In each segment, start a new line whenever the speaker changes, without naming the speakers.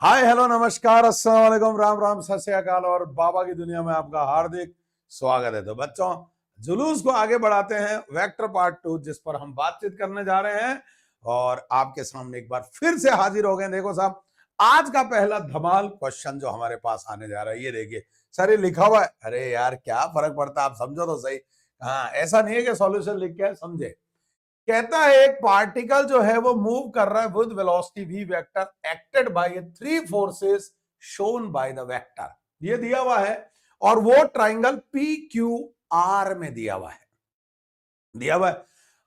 Hi hello नमस्कार अस्सलाम वालेकुम राम राम सत श्री अकाल और बाबा की दुनिया में आपका हार्दिक स्वागत है। तो बच्चों, जुलूस को आगे बढ़ाते हैं वेक्टर पार्ट 2 जिस पर हम बातचीत करने जा रहे हैं और आपके सामने एक बार फिर से हाजिर हो गए। देखो साहब, आज का पहला धमाल क्वेश्चन जो हमारे पास आने जा रहा है ये देखिए। सर ये लिखा हुआ है, अरे यार क्या फर्क पड़ता है, आप समझो तो सही। हाँ, ऐसा नहीं है कि सॉल्यूशन लिख के समझे। कहता है एक पार्टिकल जो है वो मूव कर रहा है with velocity v vector acted by three forces shown by the vector. ये दिया हुआ है और वो ट्राइंगल पी क्यू आर में दिया हुआ है।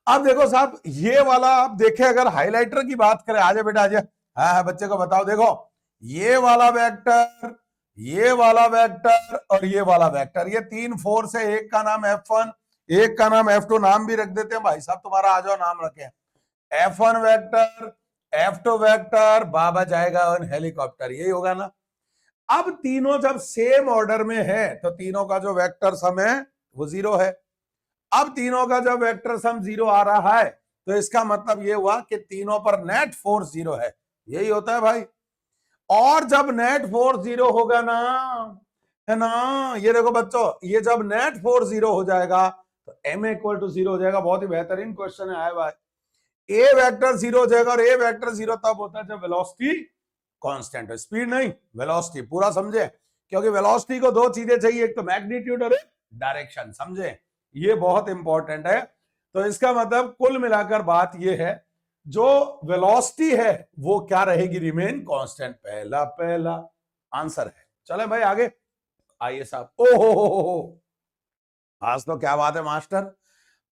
अब देखो साहब, ये वाला आप देखें, अगर हाइलाइटर की बात करें, आजा बेटा आजा। हाँ हाँ, बच्चे को बताओ। देखो ये वाला वेक्टर, ये वाला वेक्टर और ये वाला वेक्टर, ये तीन फोर्स है। एक का नाम F1, एक का नाम F2। नाम भी रख देते हैं भाई साहब, तुम्हारा आ जाओ नाम रखे। F1 वेक्टर, F2 वेक्टर, बाबा जाएगा हेलीकॉप्टर, यही होगा ना। अब तीनों जब सेम ऑर्डर में है तो तीनों का जो वेक्टर सम है वो जीरो है। अब तीनों का जब वेक्टर सम जीरो आ रहा है तो इसका मतलब ये हुआ कि तीनों पर नेट फोर्स जीरो है। यही होता है भाई। और जब नेट फोर्स जीरो होगा ना, है ना, ये देखो बच्चों, ये जब नेट फोर्स जीरो हो जाएगा तो m इक्वल टू जीरो हो जाएगा। बहुत ही बेहतरीन क्वेश्चन है भाई। ए वेक्टर जीरो हो जाएगा और ए वेक्टर जीरो तब होता है जब वेलोसिटी कांस्टेंट है, स्पीड नहीं वेलोसिटी। पूरा समझे? क्योंकि वेलोसिटी को दो चीजें चाहिए, एक तो मैग्नीट्यूड और एक डायरेक्शन। समझे? ये बहुत इंपॉर्टेंट है। तो इसका मतलब कुल मिलाकर बात ये है, जो वेलोसिटी है वो क्या रहेगी, रिमेन कांस्टेंट। पहला पहला आंसर है। चले भाई आगे आइए साहब। ओ आज तो क्या बात है मास्टर,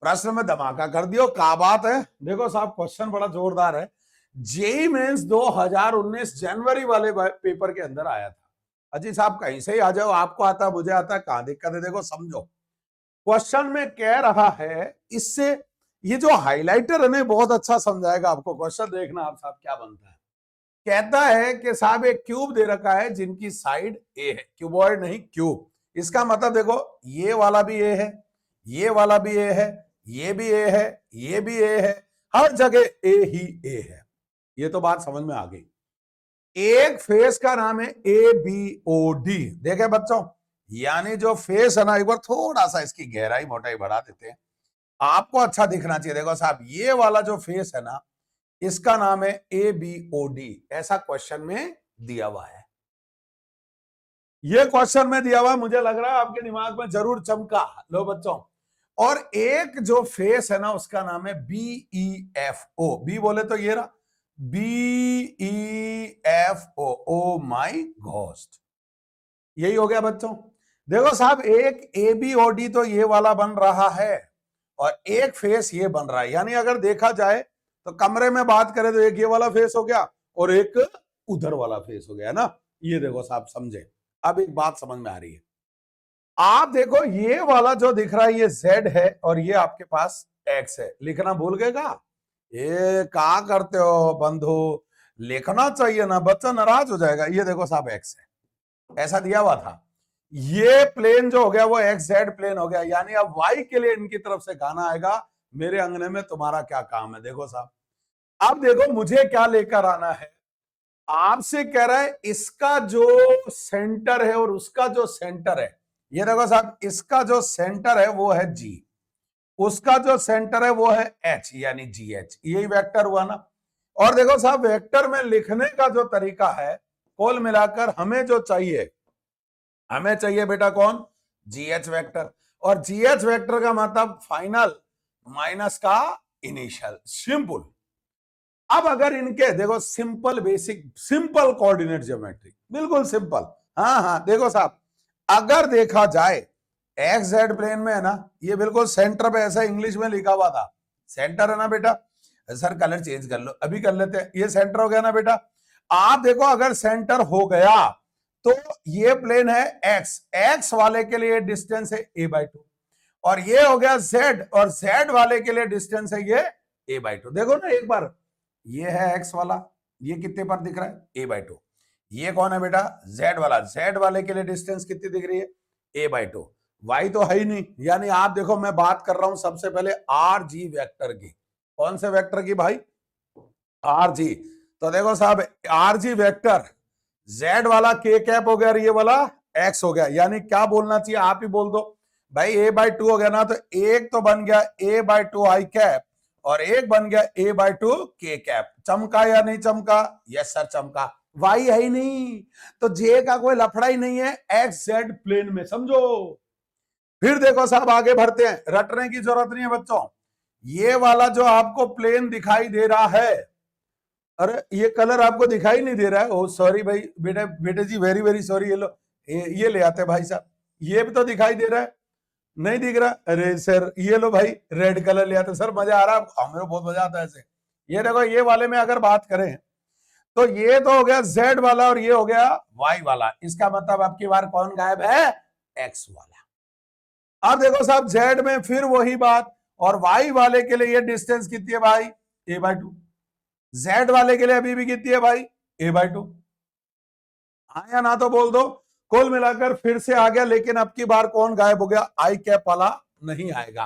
प्रश्न में धमाका कर दियो। क्या बात है। देखो साहब, क्वेश्चन बड़ा जोरदार है। जेई मेंस 2019 जनवरी वाले पेपर के अंदर आया था। अजी साहब कहीं से ही आ जाओ, आपको आता मुझे आता, कहां दिक्कत है। देखो समझो, क्वेश्चन में कह रहा है, इससे ये जो हाइलाइटर है ना बहुत अच्छा समझाएगा आपको। क्वेश्चन देखना आप साहब क्या बनता है। कहता है कि साहब एक क्यूब दे रखा है जिनकी साइड ए है, क्यूबॉइड नहीं क्यूब। इसका मतलब देखो, ये वाला भी ए है, ये वाला भी ए है, ये भी ए है, ये भी ए है, हर जगह ए ही ए है। ये तो बात समझ में आ गई। एक फेस का नाम है ए बी ओ डी। देखे बच्चों, यानी जो फेस है ना, एक बार थोड़ा सा इसकी गहराई मोटाई बढ़ा देते हैं, आपको अच्छा दिखना चाहिए। देखो साहब, ये वाला जो फेस है ना, इसका नाम है ए बी ओ डी। ऐसा क्वेश्चन में दिया हुआ है। ये क्वेश्चन में दिया हुआ है, मुझे लग रहा है आपके दिमाग में जरूर चमका। लो बच्चों, और एक जो फेस है ना उसका नाम है B E F O. B बोले तो ये रहा, B E F O, oh my ghost. यही हो गया बच्चों। देखो साहब, एक ए बी ओ डी तो ये वाला बन रहा है और एक फेस ये बन रहा है। यानी अगर देखा जाए तो कमरे में बात करें तो एक ये वाला फेस हो गया और एक उधर वाला फेस हो गया ना। ये देखो साहब समझे। अब एक बात समझ में आ रही है। आप देखो, ये वाला जो दिख रहा है ये Z है और ये आपके पास X है। लिखना भूल गए का? ये क्या करते हो बंधु, लिखना चाहिए ना, बच्चा नाराज हो जाएगा। ये देखो साहब X है, ऐसा दिया हुआ था। ये प्लेन जो हो गया वो XZ प्लेन हो गया। यानी अब Y के लिए इनकी तरफ से गाना आएगा, मेरे अंगने में तुम्हारा क्या काम है। देखो साहब, अब देखो मुझे क्या लेकर आना है। आपसे कह रहा है इसका जो सेंटर है और उसका जो सेंटर है। ये देखो साहब, इसका जो सेंटर है वो है G, उसका जो सेंटर है वो है H, यानी GH। यही वेक्टर हुआ ना। और देखो साहब, वेक्टर में लिखने का जो तरीका है, कुल मिलाकर हमें जो चाहिए, हमें चाहिए बेटा कौन, GH वेक्टर। और GH वेक्टर का मतलब फाइनल माइनस का इनिशियल, सिंपल। अब अगर इनके देखो, simple basic simple coordinate geometry, बिल्कुल सिंपल। हाँ हाँ देखो साहब, अगर देखा जाए एक्स जेड प्लेन में है ना, ये बिल्कुल सेंटर पे ऐसा इंग्लिश में लिखा हुआ था, सेंटर है ना बेटा। सर कलर चेंज कर लो, अभी कर लेते हैं। ये सेंटर हो गया ना बेटा। आप देखो, अगर सेंटर हो गया तो ये प्लेन है एक्स, एक्स वाले के लिए डिस्टेंस है a/2 और ये हो गया जेड, और जेड वाले के लिए डिस्टेंस है ये a/2। देखो ना एक बार, ये है एक्स वाला, ये कितने पर दिख रहा है a/2। ये कौन है बेटा, जेड वाला, जेड वाले के लिए डिस्टेंस कितनी दिख रही है a/2। वाई तो है ही नहीं। यानी आप देखो, मैं बात कर रहा हूं सबसे पहले आर जी वेक्टर की। कौन से वेक्टर की भाई, आर जी। तो देखो साहब, आर जी वेक्टर जेड वाला के कैप हो गया और ये वाला एक्स हो गया। यानी क्या बोलना चाहिए, आप ही बोल दो भाई। ए बाई टू हो गया ना, तो एक तो बन गया a by two i cap और एक बन गया a by two k cap. चमका या नहीं चमका? यस सर चमका। वाई है ही नहीं तो जे का कोई लफड़ा ही नहीं है एक्स जेड प्लेन में, समझो। फिर देखो साहब आगे बढ़ते हैं, रटने की जरूरत नहीं है बच्चों। ये वाला जो आपको प्लेन दिखाई दे रहा है, अरे ये कलर आपको दिखाई नहीं दे रहा है, ओ सॉरी भाई, बेटे बेटे जी वेरी वेरी सॉरी। ये लो ये ले आते भाई साहब, ये भी तो दिखाई दे रहा है, नहीं दिख रहा? अरे सर ये लो भाई रेड कलर ले आते। सर मजा आ रहा है, हमें बहुत मजा आता है ऐसे। ये देखो ये वाले में अगर बात करें तो ये तो हो गया जेड वाला और ये हो गया वाई वाला। इसका मतलब आपकी बार कौन गायब है? एक्स वाला। अब देखो साहब जेड में फिर वही बात, और वाई वाले के लिए ये डिस्टेंस कितनी है भाई? ए बाई टू। जेड वाले के लिए अभी भी कितनी है भाई? ए बाई टू। आया ना तो बोल दो। कुल मिलाकर फिर से आ गया, लेकिन अब की बार कौन गायब हो गया? आई कैप वाला नहीं आएगा।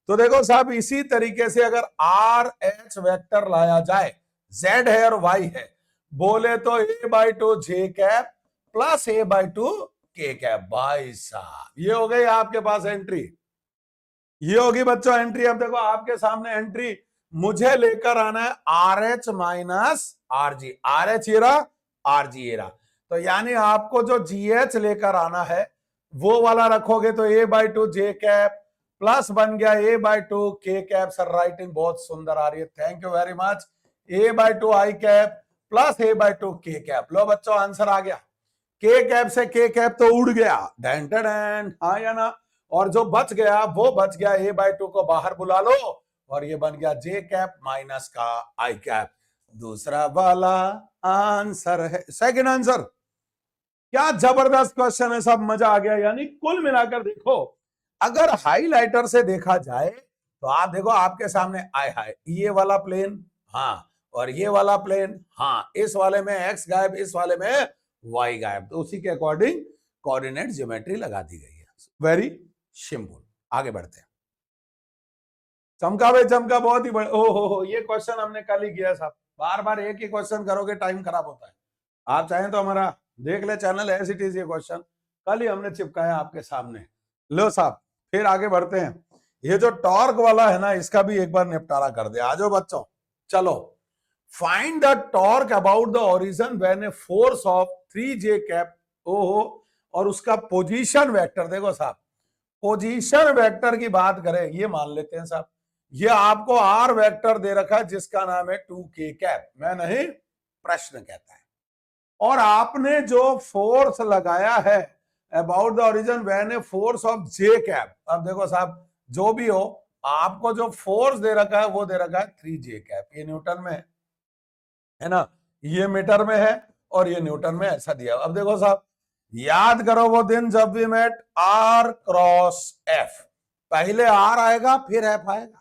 तो देखो साहब इसी तरीके से अगर आर एच वेक्टर लाया जाए, जेड है और वाई है, बोले तो a by two j cap plus a by two k cap. भाई साहब ये हो गई आपके पास एंट्री, ये होगी बच्चों एंट्री। अब देखो आपके सामने एंट्री, मुझे लेकर आना है R H minus R G. R H ये रहा, आर जी ये रहा। तो यानी आपको जो जी एच लेकर आना है वो वाला रखोगे तो a by two j cap plus बन गया a by two k cap. Sir writing बहुत सुंदर आ रही है, thank you very much. A by two i cap plus a by two k cap. लो बच्चों आंसर आ गया। के कैप से के कैप तो उड़ गया, डैन डैन, हाँ या ना? और जो बच गया वो बच गया, ए बाई टू को बाहर बुला लो और ये बन गया जे कैप माइनस का आई कैप। दूसरा वाला आंसर है, सेकंड आंसर। क्या जबरदस्त क्वेश्चन है, सब मजा आ गया। यानी कुल मिलाकर देखो, अगर हाइलाइटर से देखा जाए तो आप देखो आपके सामने आए हाय ये वाला प्लेन, हाँ, और ये वाला प्लेन, हाँ, इस वाले में एक्स गायब, इस वाले में वाई गायब, तो उसी के अकॉर्डिंग कोऑर्डिनेट ज्योमेट्री लगा दी गई है। Very simple. आगे बढ़ते हैं। चमका भाई चमका, बहुत ही बड़ा। हो ये क्वेश्चन हमने कल ही किया साहब, बार बार एक ही क्वेश्चन करोगे टाइम खराब होता है। आप चाहें तो हमारा देख ले चैनल, एज इट इज, ये क्वेश्चन कल ही हमने चिपकाया आपके सामने। लो साहब फिर आगे बढ़ते हैं। ये जो टॉर्क वाला है ना, इसका भी एक बार निपटारा कर दे। आ जाओ बच्चों, चलो। Find the torque about the origin when a force of 3j cap, ओहो, और उसका पोजीशन वेक्टर। देखो साहब पोजीशन वेक्टर की बात करें, ये मान लेते हैं साहब, ये आपको आर वेक्टर दे रखा है जिसका नाम है 2k कैप, मैं नहीं प्रश्न कहता है। और आपने जो फोर्स लगाया है about the origin when a force of J cap, अब देखो साहब जो भी हो, आपको जो फोर्स दे रखा है वो दे रखा है 3j कैप। ये न्यूटन में है ना, ये मीटर में है और ये न्यूटन में ऐसा दिया। अब देखो साहब याद करो वो दिन जब भी मेट आर क्रॉस एफ, पहले आर आएगा फिर एफ आएगा।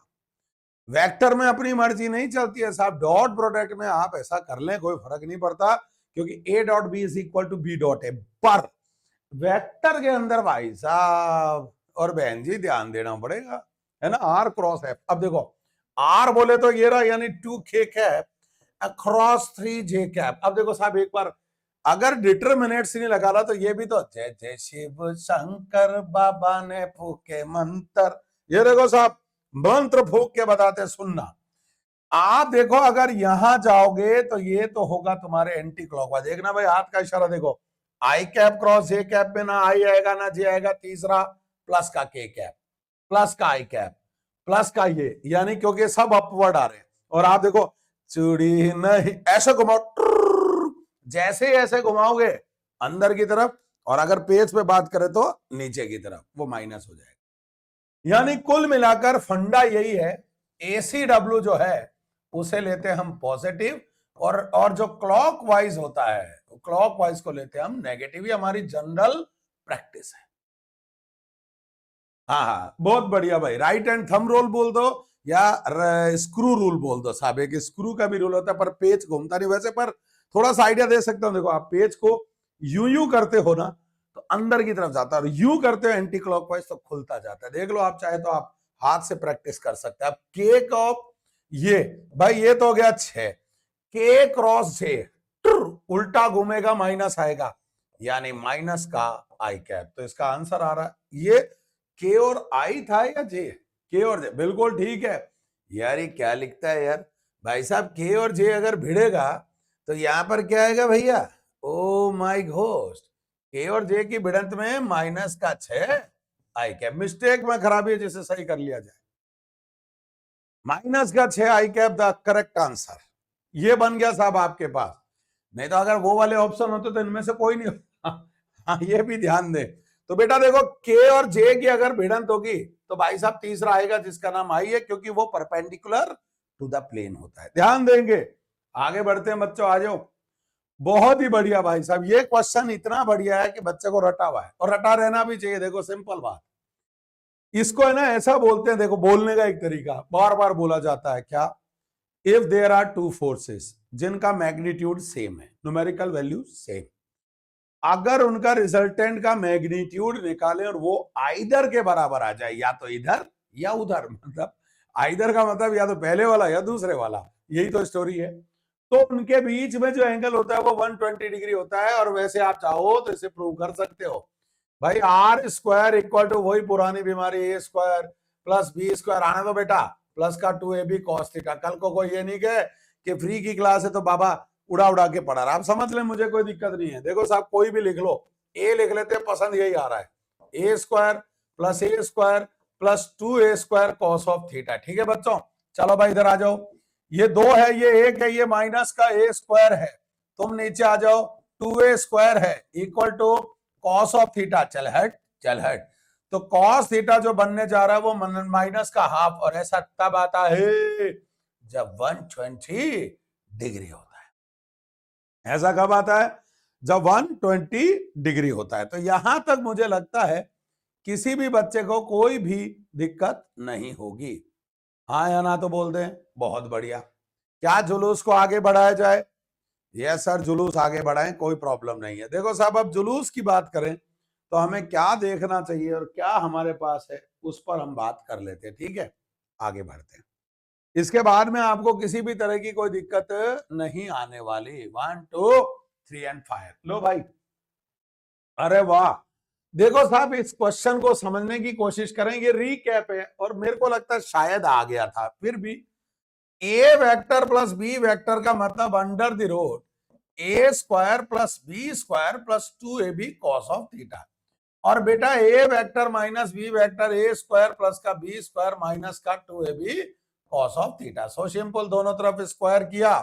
वेक्टर में अपनी मर्जी नहीं चलती है साहब, डॉट प्रोडक्ट में आप ऐसा कर लें कोई फर्क नहीं पड़ता, क्योंकि A dot B is equal to B dot A. पर वेक्टर के अंदर भाई साहब और बहन जी ध्यान देना पड़ेगा, है ना, आर क्रॉस एफ। अब देखो आर बोले तो ये रहा, यानी 2k cap across 3j cap. अब देखो साहब एक बार अगर डिटरमिनेट्स नहीं लगा रहा तो ये भी तो जय जय शिव शंकर बाबा ने फूके मंत्र, ये देखो साहब मंत्र फूक के बताते सुनना। आप देखो अगर यहां जाओगे तो ये तो होगा तुम्हारे एंटी क्लॉकवाइज। देखना भाई हाथ का इशारा देखो, आई कैप क्रॉस जे कैप में ना आई आएगा ना जे आएगा, तीसरा प्लस का के कैप प्लस का आई कैप प्लस का ये, यानी क्योंकि सब अपवर्ड आ रहे हैं। और आप देखो चूड़ी नहीं, ऐसे घुमाओ, जैसे ऐसे घुमाओगे अंदर की तरफ, और अगर पेज पे बात करें तो नीचे की तरफ, वो माइनस हो जाएगा। यानी कुल मिलाकर फंडा यही है, ACW जो है उसे लेते हैं हम पॉजिटिव, और जो क्लॉकवाइज होता है क्लॉकवाइज को लेते हैं हम नेगेटिव। ये हमारी जनरल प्रैक्टिस है। हाँ हाँ बहुत बढ़िया भाई, राइट हैंड थंब रूल बोल दो या स्क्रू रूल बोल दो साहब। एक स्क्रू का भी रूल होता है पर पेज घूमता नहीं वैसे, पर थोड़ा सा आइडिया दे सकता हूं। देखो आप पेज को यूं करते हो ना तो अंदर की तरफ जाता है, और यूं करते हो एंटी क्लॉकवाइज तो खुलता जाता है। देख लो आप चाहे तो आप हाथ से प्रैक्टिस कर सकते हैं। अब के ऑफ ये भाई ये तो हो गया 6 के क्रॉस जे, उल्टा घूमेगा माइनस आएगा, यानी माइनस का आई कैप। तो इसका आंसर आ रहा है ये के और आई था या जे? के और जे, बिल्कुल ठीक है यार। ये क्या लिखता है यार भाई साहब, के और जे अगर भिड़ेगा तो यहां पर क्या आएगा भैया? ओ माय घोस्ट, के और जे की भिड़ंत में माइनस का 6 आई कैप। मिस्टेक में खराबी है जिसे सही कर लिया जाए। माइनस का 6 आई कैप द करेक्ट आंसर। ये बन गया साहब आपके पास। नहीं तो अगर वो वाले ऑप्शन होते तो इनमें से कोई नहीं होता। हाँ, ये भी ध्यान दे। तो बेटा देखो, के और जे की अगर भिड़ंत होगी तो भाई साहब तीसरा आएगा जिसका नाम आई है, क्योंकि वो परपेंडिकुलर टू द प्लेन होता है। ध्यान देंगे। आगे बढ़ते हैं बच्चों, आ जाओ। बहुत ही बढ़िया भाई साहब, ये क्वेश्चन इतना बढ़िया है कि बच्चे को रटा हुआ है, और रटा रहना भी चाहिए। देखो सिंपल बात, इसको है ना ऐसा बोलते हैं, देखो बोलने का एक तरीका बार बार बोला जाता है क्या? If there are two forces जिनका मैग्नीट्यूड सेम है, न्यूमेरिकल वैल्यू सेम, अगर उनका रिजल्टेंट का मैग्नीट्यूड निकालें और वो आइदर के बराबर आ जाए, या तो इधर या उधर, मतलब आइदर का मतलब या तो पहले वाला या दूसरे वाला, यही तो स्टोरी है। तो उनके बीच में जो एंगल होता है वो 120 डिग्री होता है। और वैसे आप चाहो तो इसे प्रूव कर सकते हो भाई, आर स्क्वायर इक्वल टू वही पुरानी बीमारी, ए स्क्वायर प्लस बी स्क्वायर, आने दो बेटा, प्लस का 2ab cos थीटा। कल को कोई ये नहीं कहे कि फ्री की क्लास है तो बाबा उड़ा उड़ा के पढ़ा रहा। आप समझ लें, मुझे कोई दिक्कत नहीं है। देखो साहब कोई भी लिख लो, ए लिख लेते हैं, पसंद यही आ रहा है, a square plus a square plus 2a square cos of theta. ठीक है बच्चों, चलो भाई इधर आ जाओ। ये 2 है, ये 1 है, ये माइनस का ए स्क्वायर है। तुम नीचे आ जाओ, 2a स्क्वायर है equal to cos of theta. चल हट चल हट। तो कॉस थीटा जो बनने जा रहा है वो माइनस का हाफ, और ऐसा तब आता है जब 120 डिग्री होता है। ऐसा कब आता है? जब 120 डिग्री होता है। तो यहां तक मुझे लगता है किसी भी बच्चे को कोई भी दिक्कत नहीं होगी। हाँ या ना तो बोल दें। बहुत बढ़िया। क्या जुलूस को आगे बढ़ाया जाए? यस सर, जुलूस आगे बढ़ाएं, कोई प्रॉब्लम नहीं है। देखो साहब, अब जुलूस की बात करें तो हमें क्या देखना चाहिए और क्या हमारे पास है, उस पर हम बात कर लेते हैं। ठीक है, आगे बढ़ते हैं। इसके बाद में आपको किसी भी तरह की कोई दिक्कत नहीं आने वाली। 1 2 3 एंड फायर। लो भाई, अरे वाह। देखो साहब, इस क्वेश्चन को समझने की कोशिश करेंगे। रीकैप है और मेरे को लगता है शायद आ गया था, फिर भी a vector plus b vector का मतलब under the root A square plus B square plus 2ab cos of theta. और बेटा a vector minus b vector a square plus का बी स्क्वायर माइनस का 2ab cos of theta. So simple, दोनों तरफ square किया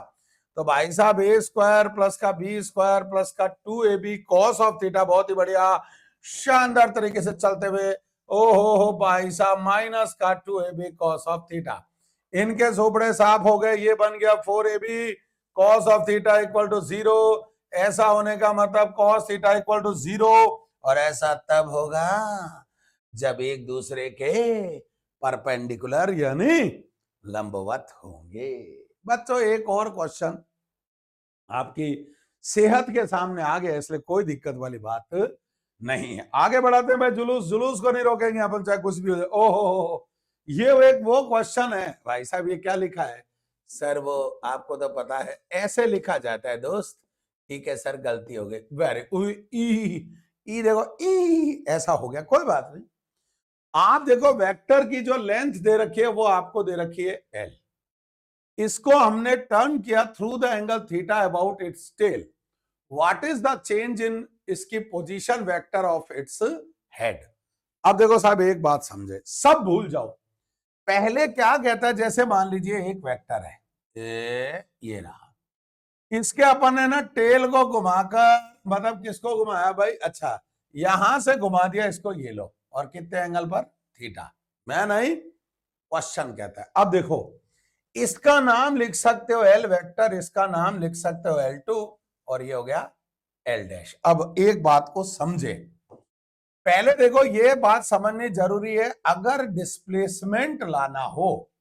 तो भाई साहब ए स्क्वायर प्लस का बी स्क्वायर प्लस का 2ab कॉस ऑफ थीटा। बहुत ही बढ़िया, शानदार तरीके से चलते हुए, ओ हो भाई साहब, माइनस का 2ab कॉस ऑफ थीटा। इनके झोपड़े साफ हो गए। ये बन गया 4ab cos of theta equal to 0। ऐसा होने का मतलब कॉस थीटा इक्वल टू 0, और ऐसा तब होगा जब एक दूसरे के परपेंडिकुलर यानी लंबवत होंगे। बच्चों एक और क्वेश्चन आपकी सेहत के सामने आ गया, इसलिए कोई दिक्कत वाली बात नहीं है। आगे बढ़ाते हैं भाई। जुलूस, जुलूस को नहीं रोकेंगे अपन, चाहे कुछ भी हो जाए। ओहो, ये एक वो क्वेश्चन है भाई साहब। ये क्या लिखा है सर? वो आपको तो पता है, ऐसे लिखा जाता है दोस्त। ठीक है सर, गलती हो गई। वेरी ई देखो, ई ऐसा हो गया, कोई बात नहीं। आप देखो, वेक्टर की जो लेंथ दे रखी है वो आपको दे रखी है एल। इसको हमने टर्न किया through the angle theta about its tail. What is the change in इसकी position vector of its head. अब देखो साहब, एक बात समझे, सब भूल जाओ। पहले क्या कहता है, जैसे मान लीजिए एक वेक्टर है, ये रहा, इसके अपन ने ना टेल को घुमाकर, मतलब किसको घुमाया भाई? अच्छा, यहां से घुमा दिया इसको, ये लो, और कितने एंगल पर? थीटा। मैं नहीं, क्वेश्चन कहता है। अब देखो, इसका नाम लिख सकते हो एल वेक्टर, इसका नाम लिख सकते हो L2, और ये हो गया L डैश। अब एक बात को समझे, पहले देखो ये बात समझनी जरूरी है। अगर डिस्प्लेसमेंट लाना हो,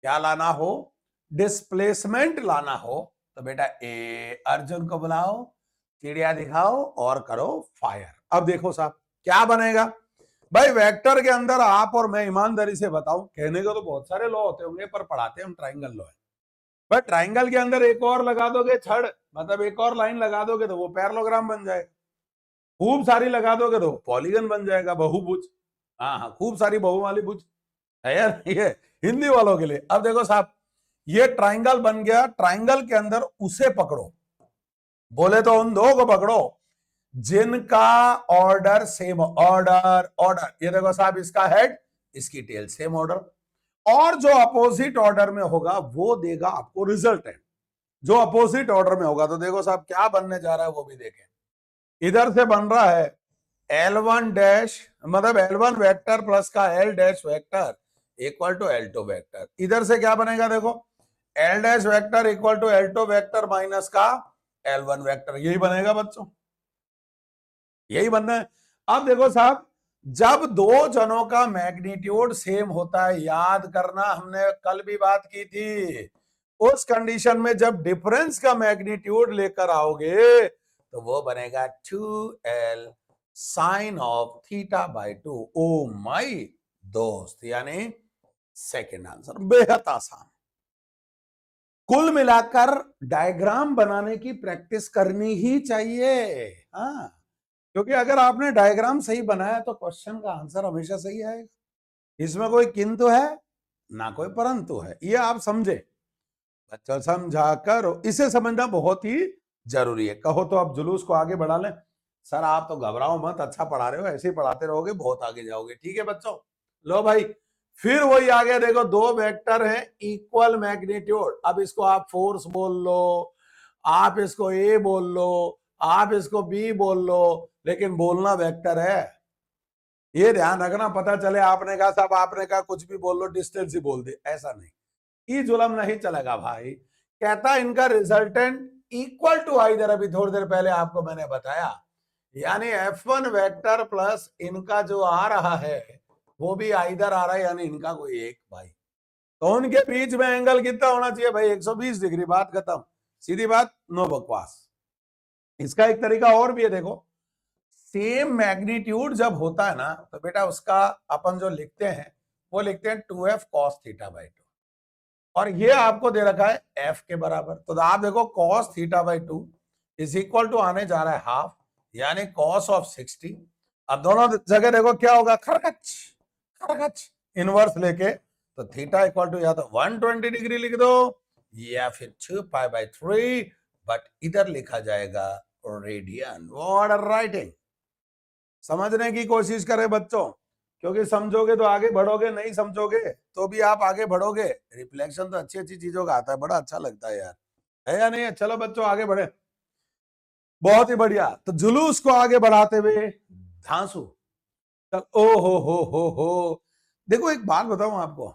क्या लाना हो? डिस्प्लेसमेंट लाना हो, तो बेटा ए अर्जुन को बुलाओ, चिड़िया दिखाओ और करो फायर। अब देखो साहब क्या बनेगा भाई। वेक्टर के अंदर आप और मैं ईमानदारी से बताऊं, कहने को तो बहुत सारे लॉ होते होंगे, पर पढ़ाते हम ट्राइंगल लॉ है। बट ट्राइंगल के अंदर एक और लगा दोगे छड़, मतलब एक और लाइन लगा दोगे तो वो पैरेललोग्राम बन जाएगा। खूब सारी लगा दोगे तो पॉलीगन बन जाएगा, बहुभुज। हाँ हाँ, खूब सारी बहु वाली भुज है यार, ये हिंदी वालों के लिए। अब देखो साहब, ये ट्राइंगल बन गया, ट्राइंगल के अंदर उसे पकड़ो, बोले तो उन दो को पकड़ो जिनका ऑर्डर सेम, ऑर्डर ऑर्डर, ये देखो साहब, इसका हेड इसकी टेल सेम ऑर्डर, और जो अपोजिट ऑर्डर में होगा वो देगा आपको रिजल्टेंट। जो अपोजिट ऑर्डर में होगा, तो देखो साहब क्या बनने जा रहा है वो भी देखें। इधर से बन रहा है L1 डैश, मतलब L1 वेक्टर प्लस का L dash vector equal to L2 vector. इधर से क्या बनेगा देखो, L dash vector equal to L2 vector minus का L1 वेक्टर, यही बनेगा बच्चों, यही बनना है। अब देखो साहब, जब दो जनों का मैग्नीट्यूड सेम होता है, याद करना हमने कल भी बात की थी, उस कंडीशन में जब डिफरेंस का मैग्नीट्यूड लेकर आओगे तो वो बनेगा 2L sine of theta by 2। Oh my दोस्त, यानी सेकंड आंसर बेहद आसान। कुल मिलाकर डायग्राम बनाने की प्रैक्टिस करनी ही चाहिए। हाँ, क्योंकि अगर आपने डायग्राम सही बनाया तो क्वेश्चन का आंसर हमेशा सही आएगा। इसमें कोई किंतु है ना कोई परंतु है, ये आप समझे। बच्चा समझा करो, इसे समझना बहुत ही जरूरी है। कहो तो आप जुलूस को आगे बढ़ा लें, सर आप तो घबराओ मत, अच्छा पढ़ा रहे हो, ऐसे ही पढ़ाते रहोगे बहुत आगे जाओगे। ठीक है बच्चों, लो भाई, फिर वही आ गया, देखो दो वेक्टर हैं इक्वल मैग्नीट्यूड। अब इसको आप फोर्स बोल लो, आप इसको ए बोल लो, आप इसको बी बोल लो, लेकिन बोलना वेक्टर है। ये ध्यान रखना, पता चले आपने कहा साहब, आपने कहा कुछ भी बोल लो, डिस्टेंस ही बोल दे, ऐसा नहीं, ये जुलम नहीं चलेगा भाई। कहता इनका रिजल्टेंट इक्वल टू आइदर, अभी थोड़ी देर पहले आपको मैंने बताया, यानी F1 वेक्टर प्लस इनका जो आ रहा है वो भी आइदर आ रहा है, यानी इनका कोई एक भाई। तो उनके बीच में एंगल कितना होना चाहिए भाई, 120 डिग्री, बात खत्म, सीधी बात, नो बकवास। इसका एक तरीका और भी है, देखो सेम मैग्नीट्यूड जब होता है ना तो बेटा उसका अपन जो लिखते हैं वो लिखते हैं 2f cos थीटा बाई 2, और ये आपको दे रखा है f के बराबर। तो आप देखो cos theta by 2 is equal to आने जा रहा है हाफ, यानी cos ऑफ 60। अब दोनों जगह देखो क्या होगा, खरकच खरकच, इनवर्स लेके, तो थीटा इक्वल टू या तो 120 डिग्री लिख दो या फिर 2 पाई बाई 3, बट इधर लिखा जाएगा रेडियन। व्हाट आर राइटिंग, समझने की कोशिश करें बच्चों, क्योंकि समझोगे तो आगे बढ़ोगे, नहीं समझोगे तो भी आप आगे बढ़ोगे। रिफ्लेक्शन तो अच्छी अच्छी चीजों का आता है, बड़ा अच्छा लगता है यार, है या नहीं है? चलो बच्चों आगे बढ़े, बहुत ही बढ़िया। तो जुलूस को आगे बढ़ाते हुए धांसू, चल ओ हो, देखो एक बात बताऊं आपको,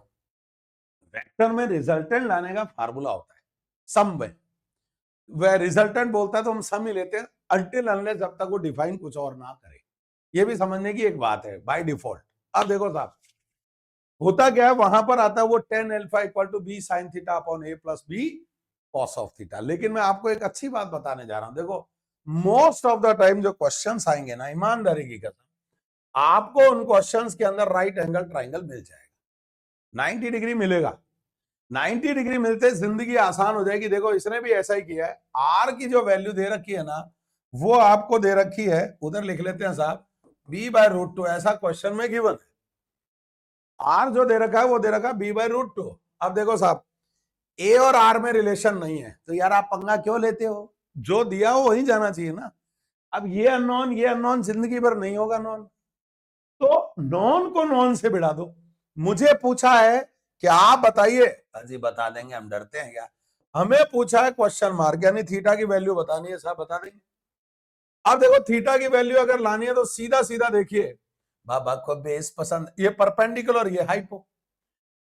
वेक्टर में रिजल्टेंट लाने का फार्मूला होता है सम में। वह रिजल्टेंट बोलता है तो हम सम ही लेते हैं, अनटिल अनलेस जब तक वो डिफाइन कुछ और ना करे। ये भी समझने की एक बात है बाय डिफॉल्ट। अब देखो साहब, होता क्या है, वहां पर आता है वो tan alpha equal to B sine theta upon A plus B cos of theta. लेकिन मैं आपको एक अच्छी बात बताने जा रहा हूं, देखो मोस्ट ऑफ द टाइम जो क्वेश्चंस आएंगे ना, ईमानदारी की कसम, आपको उन क्वेश्चंस के अंदर राइट एंगल ट्राइंगल मिल जाएगा, 90 डिग्री मिलेगा। 90 डिग्री मिलते जिंदगी आसान हो जाएगी। देखो इसने भी ऐसा ही किया है, आर की जो वैल्यू दे रखी है ना वो आपको दे रखी है, उधर लिख लेते हैं साहब, बी बाय रूट 2, ऐसा क्वेश्चन में गिवन है। आर जो दे रखा है वो दे रखा है बी बाय रूट 2। अब देखो साहब, ए और आर में रिलेशन नहीं है तो यार आप पंगा क्यों लेते हो, जो दिया हो वही जाना चाहिए ना। अब ये अननोन जिंदगी भर नहीं होगा नॉन, तो नॉन को नॉन से बिड़ा दो। मुझे पूछा है कि आप बताइए, अजी बता देंगे, हम डरते हैं क्या, हमें पूछा है क्वेश्चन मार्क, यानी थीटा की वैल्यू बतानी है, साहब बता देंगे। अब देखो थीटा की वैल्यू अगर लानी है तो सीधा सीधा देखिए, बाबा को बेस पसंद, ये परपेंडिकुलर, ये हाइपो,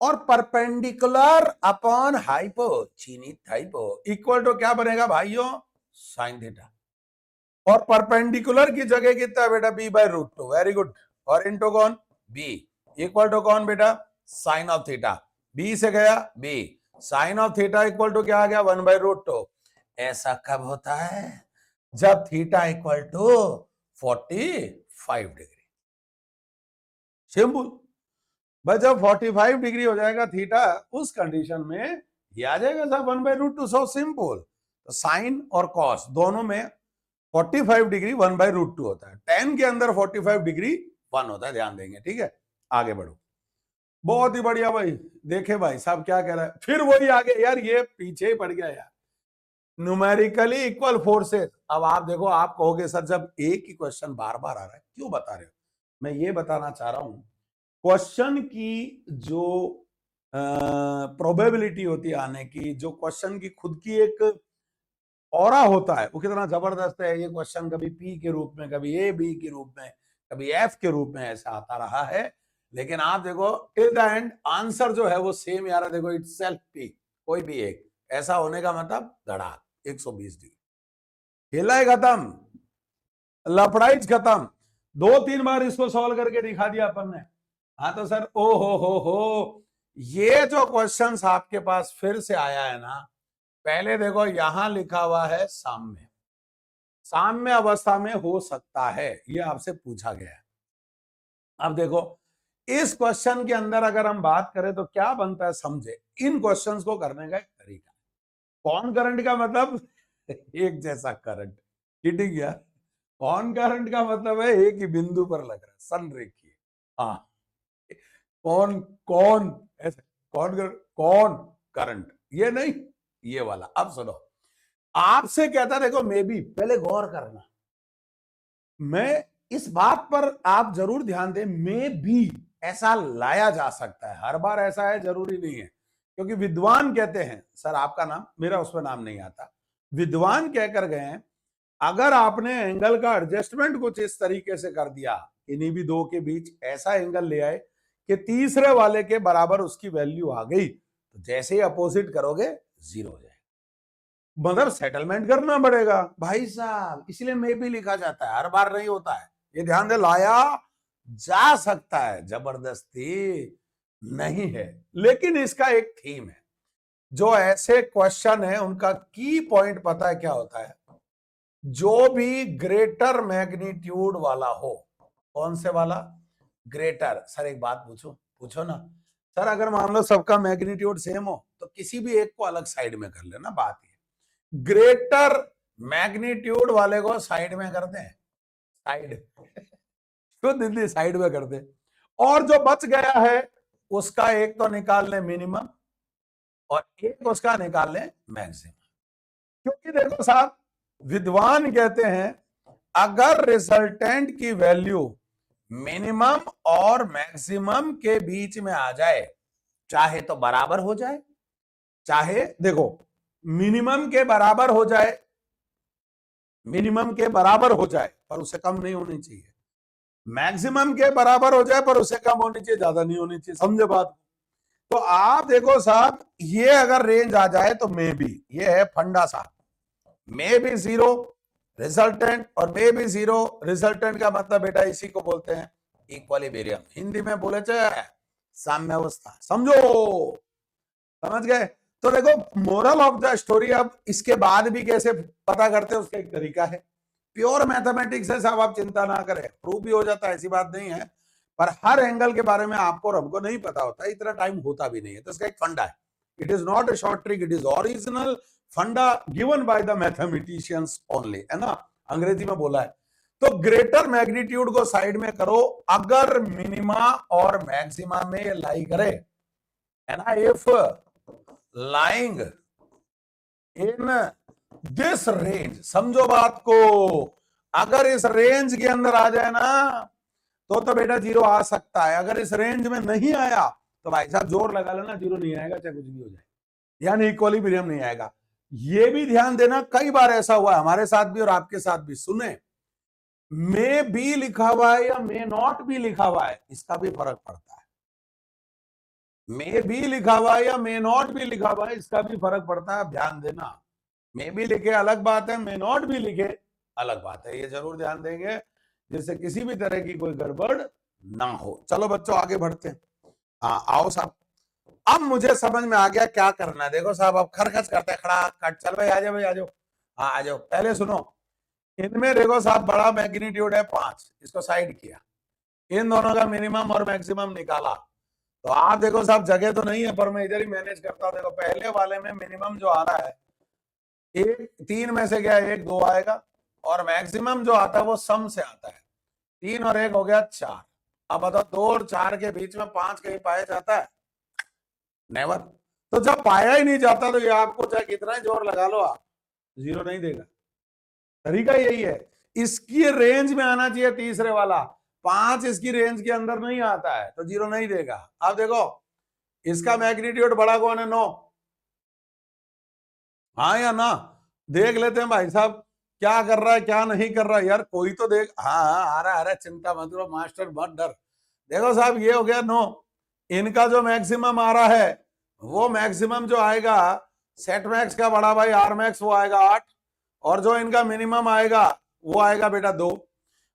और परपेंडिकुलर अपॉन हाइपो चीनी हाइपो इक्वल टू क्या बनेगा भाइयों, साइन थीटा। और परपेंडिकुलर की जगह कितना है बेटा, B by root 2, very good. और इंटू कौन, बी, इक्वल टू कौन बेटा, साइन ऑफ थीटा, बी से गया B, sine of theta equal to क्या आ गया, 1 बाय रूट 2। ऐसा कब होता है, जब theta equal to 45 degree. Simple भाई, जब 45 डिग्री हो जाएगा थीटा, उस कंडीशन में ये आ जाएगा साहब 1/√2। So simple. तो साइन और कॉस दोनों में 45 डिग्री 1/√2 होता है। tan के अंदर 45 डिग्री 1 होता है, ध्यान देंगे। ठीक है, आगे बढ़ो। बहुत ही बढ़िया भाई। देखे भाई साहब क्या कह रहा है, फिर वही आगे यार, ये पीछे ही पड़ गया यार। Numerically equal forces. अब आप देखो, आप कहोगे सर जब एक ही क्वेश्चन बार बार आ रहा है क्यों बता रहे हो? मैं ये बताना चाह रहा हूं, क्वेश्चन की जो प्रोबेबिलिटी होती है आने की, जो क्वेश्चन की खुद की एक ऑरा होता है, वो कितना जबरदस्त है। ये क्वेश्चन कभी पी के रूप में, कभी ए बी के रूप में, कभी एफ के रूप में ऐसा आता रहा है। लेकिन आप देखो टिल द एंड आंसर जो है वो सेम यार। देखो इट्स सेल्फ पी, कोई भी एक ऐसा होने का मतलब धड़ाक 120 डिग्री। खेला है खत्म, लफड़ाइच खत्म। 2-3 बार इसको सॉल्व करके दिखा दिया अपन ने। हाँ तो सर ओ हो, ये जो क्वेश्चंस आपके पास फिर से आया है ना, पहले देखो यहां लिखा हुआ है साम्य। साम्य अवस्था में हो सकता है, ये आपसे पूछा गया है। अब देखो इस क्वेश्चन के अंदर अगर हम बात करें तो क्या बनता है, समझे इन क्वेश्चंस को करने का एक तरीका। कौन करंट का मतलब एक जैसा करंट, हिटिंग यार। कौन करंट का मतलब है एक ही बिंदु पर लग रहा है, संरेखीय। हाँ, कौन कौन ऐसे, कौन करंट, ये नहीं, ये वाला। अब सुनो, आपसे कहता देखो मे बी, पहले गौर करना, मैं इस बात पर आप जरूर ध्यान दें, मे बी ऐसा लाया जा सकता है, हर बार ऐसा है जरूरी नहीं है। क्योंकि विद्वान कहते हैं, सर आपका नाम, मेरा उसमें नाम नहीं आता, विद्वान कहकर गए हैं अगर आपने एंगल का एडजस्टमेंट कुछ इस तरीके से कर दिया, इन्हीं भी दो के बीच ऐसा एंगल ले आए कि तीसरे वाले के बराबर उसकी वैल्यू आ गई, तो जैसे ही अपोजिट करोगे जीरो हो जाएगा। मतलब सेटलमेंट करना पड़ेगा भाई साहब, इसलिए मे भी लिखा जाता है, हर बार नहीं होता है। ये ध्यान दे, लाया जा सकता है, जबरदस्ती नहीं है। लेकिन इसका एक थीम है, जो ऐसे क्वेश्चन है उनका की पॉइंट पता है क्या होता है, जो भी ग्रेटर मैग्नीट्यूड वाला हो। कौन से वाला? ग्रेटर। सर एक बात पूछो, पूछो ना सर, अगर मान लो सबका मैग्नीट्यूड सेम हो तो किसी भी एक को अलग साइड में कर लेना। बात ये, ग्रेटर मैग्नीट्यूड वाले को साइड में कर दें, साइड तो दिल्ली साइड में कर दे, और जो बच गया है उसका एक तो निकाल ले मिनिमम और एक उसका निकाल ले मैक्सिमम। क्योंकि देखो साहब, विद्वान कहते हैं अगर रिजल्टेंट की वैल्यू मिनिमम और मैक्सिमम के बीच में आ जाए, चाहे तो बराबर हो जाए, चाहे देखो मिनिमम के बराबर हो जाए, मिनिमम के बराबर हो जाए पर उससे कम नहीं होनी चाहिए, मैक्सिमम के बराबर हो जाए पर उससे कम होनी चाहिए, ज्यादा नहीं होनी चाहिए। समझे बात? तो आप देखो साहब, ये अगर रेंज आ जाए तो मे बी, ये है फंडा साहब, मे बी जीरो रिजल्टेंट और मे बी जीरो रिजल्टेंट का मतलब बेटा इसी को बोलते हैं इक्विलिब्रियम, हिंदी में बोले चाहे साम्यावस्था। समझो, समझ गए? तो देखो मोरल ऑफ द स्टोरी, अब इसके बाद भी कैसे पता करते हैं उसका एक तरीका है, प्योर मैथमेटिक्स है साहब, आप चिंता ना करें, प्रूव भी हो जाता है, ऐसी बात नहीं है। पर हर एंगल के बारे में आपको और हमको नहीं पता होता, इतना टाइम होता भी नहीं है। तो इसका एक फंडा है, it is not a short trick, it is original funda given by the mathematicians only, है ना, अंग्रेजी में बोला है। तो ग्रेटर मैग्नीट्यूड को साइड में करो अगर मिनिमा और मैक्सिमा में लाई करे, है ना, if lying in this range. समझो बात को, अगर इस रेंज के अंदर आ जाए ना तो बेटा जीरो आ सकता है, अगर इस रेंज में नहीं आया तो भाई साहब जोर लगा लेना, जीरो नहीं आएगा, चाहे कुछ भी हो जाए, यानी इक्विलिब्रियम नहीं आएगा। ये भी ध्यान देना, कई बार ऐसा हुआ है हमारे साथ भी और आपके साथ भी। सुने, मे बी लिखा हुआ है या मे नॉट भी लिखा हुआ है, इसका भी फर्क पड़ता है। मे बी लिखा हुआ है या मे नॉट भी लिखा हुआ है, इसका भी फर्क पड़ता है, ध्यान देना। मे बी लिखे अलग बात है, मे नॉट भी लिखे अलग बात है, ये जरूर ध्यान देंगे जिससे किसी भी तरह की कोई गड़बड़ ना हो। चलो बच्चों आगे बढ़ते हैं। हाँ आओ साहब, अब मुझे समझ में आ गया क्या करना है। देखो साहब, अब खरखच करते हैं, खड़ा कट, चल भाई आ जाओ, भाई आ जाओ, हाँ आ जाओ। पहले सुनो, इनमें देखो साहब बड़ा मैग्नीट्यूड है 5, इसको साइड किया, इन दोनों का मिनिमम और मैक्सिमम निकाला, तो आप देखो साहब जगह तो नहीं है पर मैं इधर ही मैनेज करता हूं। देखो पहले वाले में मिनिमम जो आ रहा है एक, तीन में से क्या एक दो आएगा, और मैक्सिमम जो आता है वो सम से आता है। तीन और एक हो गया चार। अब बताओ दो और चार के बीच में पांच कहीं पाया जाता है? नेवर। तो जब पाया ही नहीं जाता तो ये आपको चाहे कितना ही जोर लगा लो आप, जीरो नहीं देगा। तरीका यही है। इसकी रेंज में आना चाहिए तीसरे वाला, पांच इसकी रेंज के अंदर नहीं आता है तो जीरो नहीं देगा। अब देखो इसका मैग्नीट्यूड बड़ा कौन है? 9। हाँ या ना? देख लेते हैं भाई साहब क्या कर रहा है क्या नहीं कर रहा है। यार कोई तो देख। हाँ हाँ आ रहा है, चिंता मत करो मास्टर मत डर। देखो साहब ये हो गया 9। इनका जो मैक्सिमम आ रहा है वो मैक्सिमम जो आएगा सेट मैक्स का बड़ा भाई आर मैक्स वो आएगा 8, और जो इनका मिनिमम आएगा वो आएगा बेटा 2।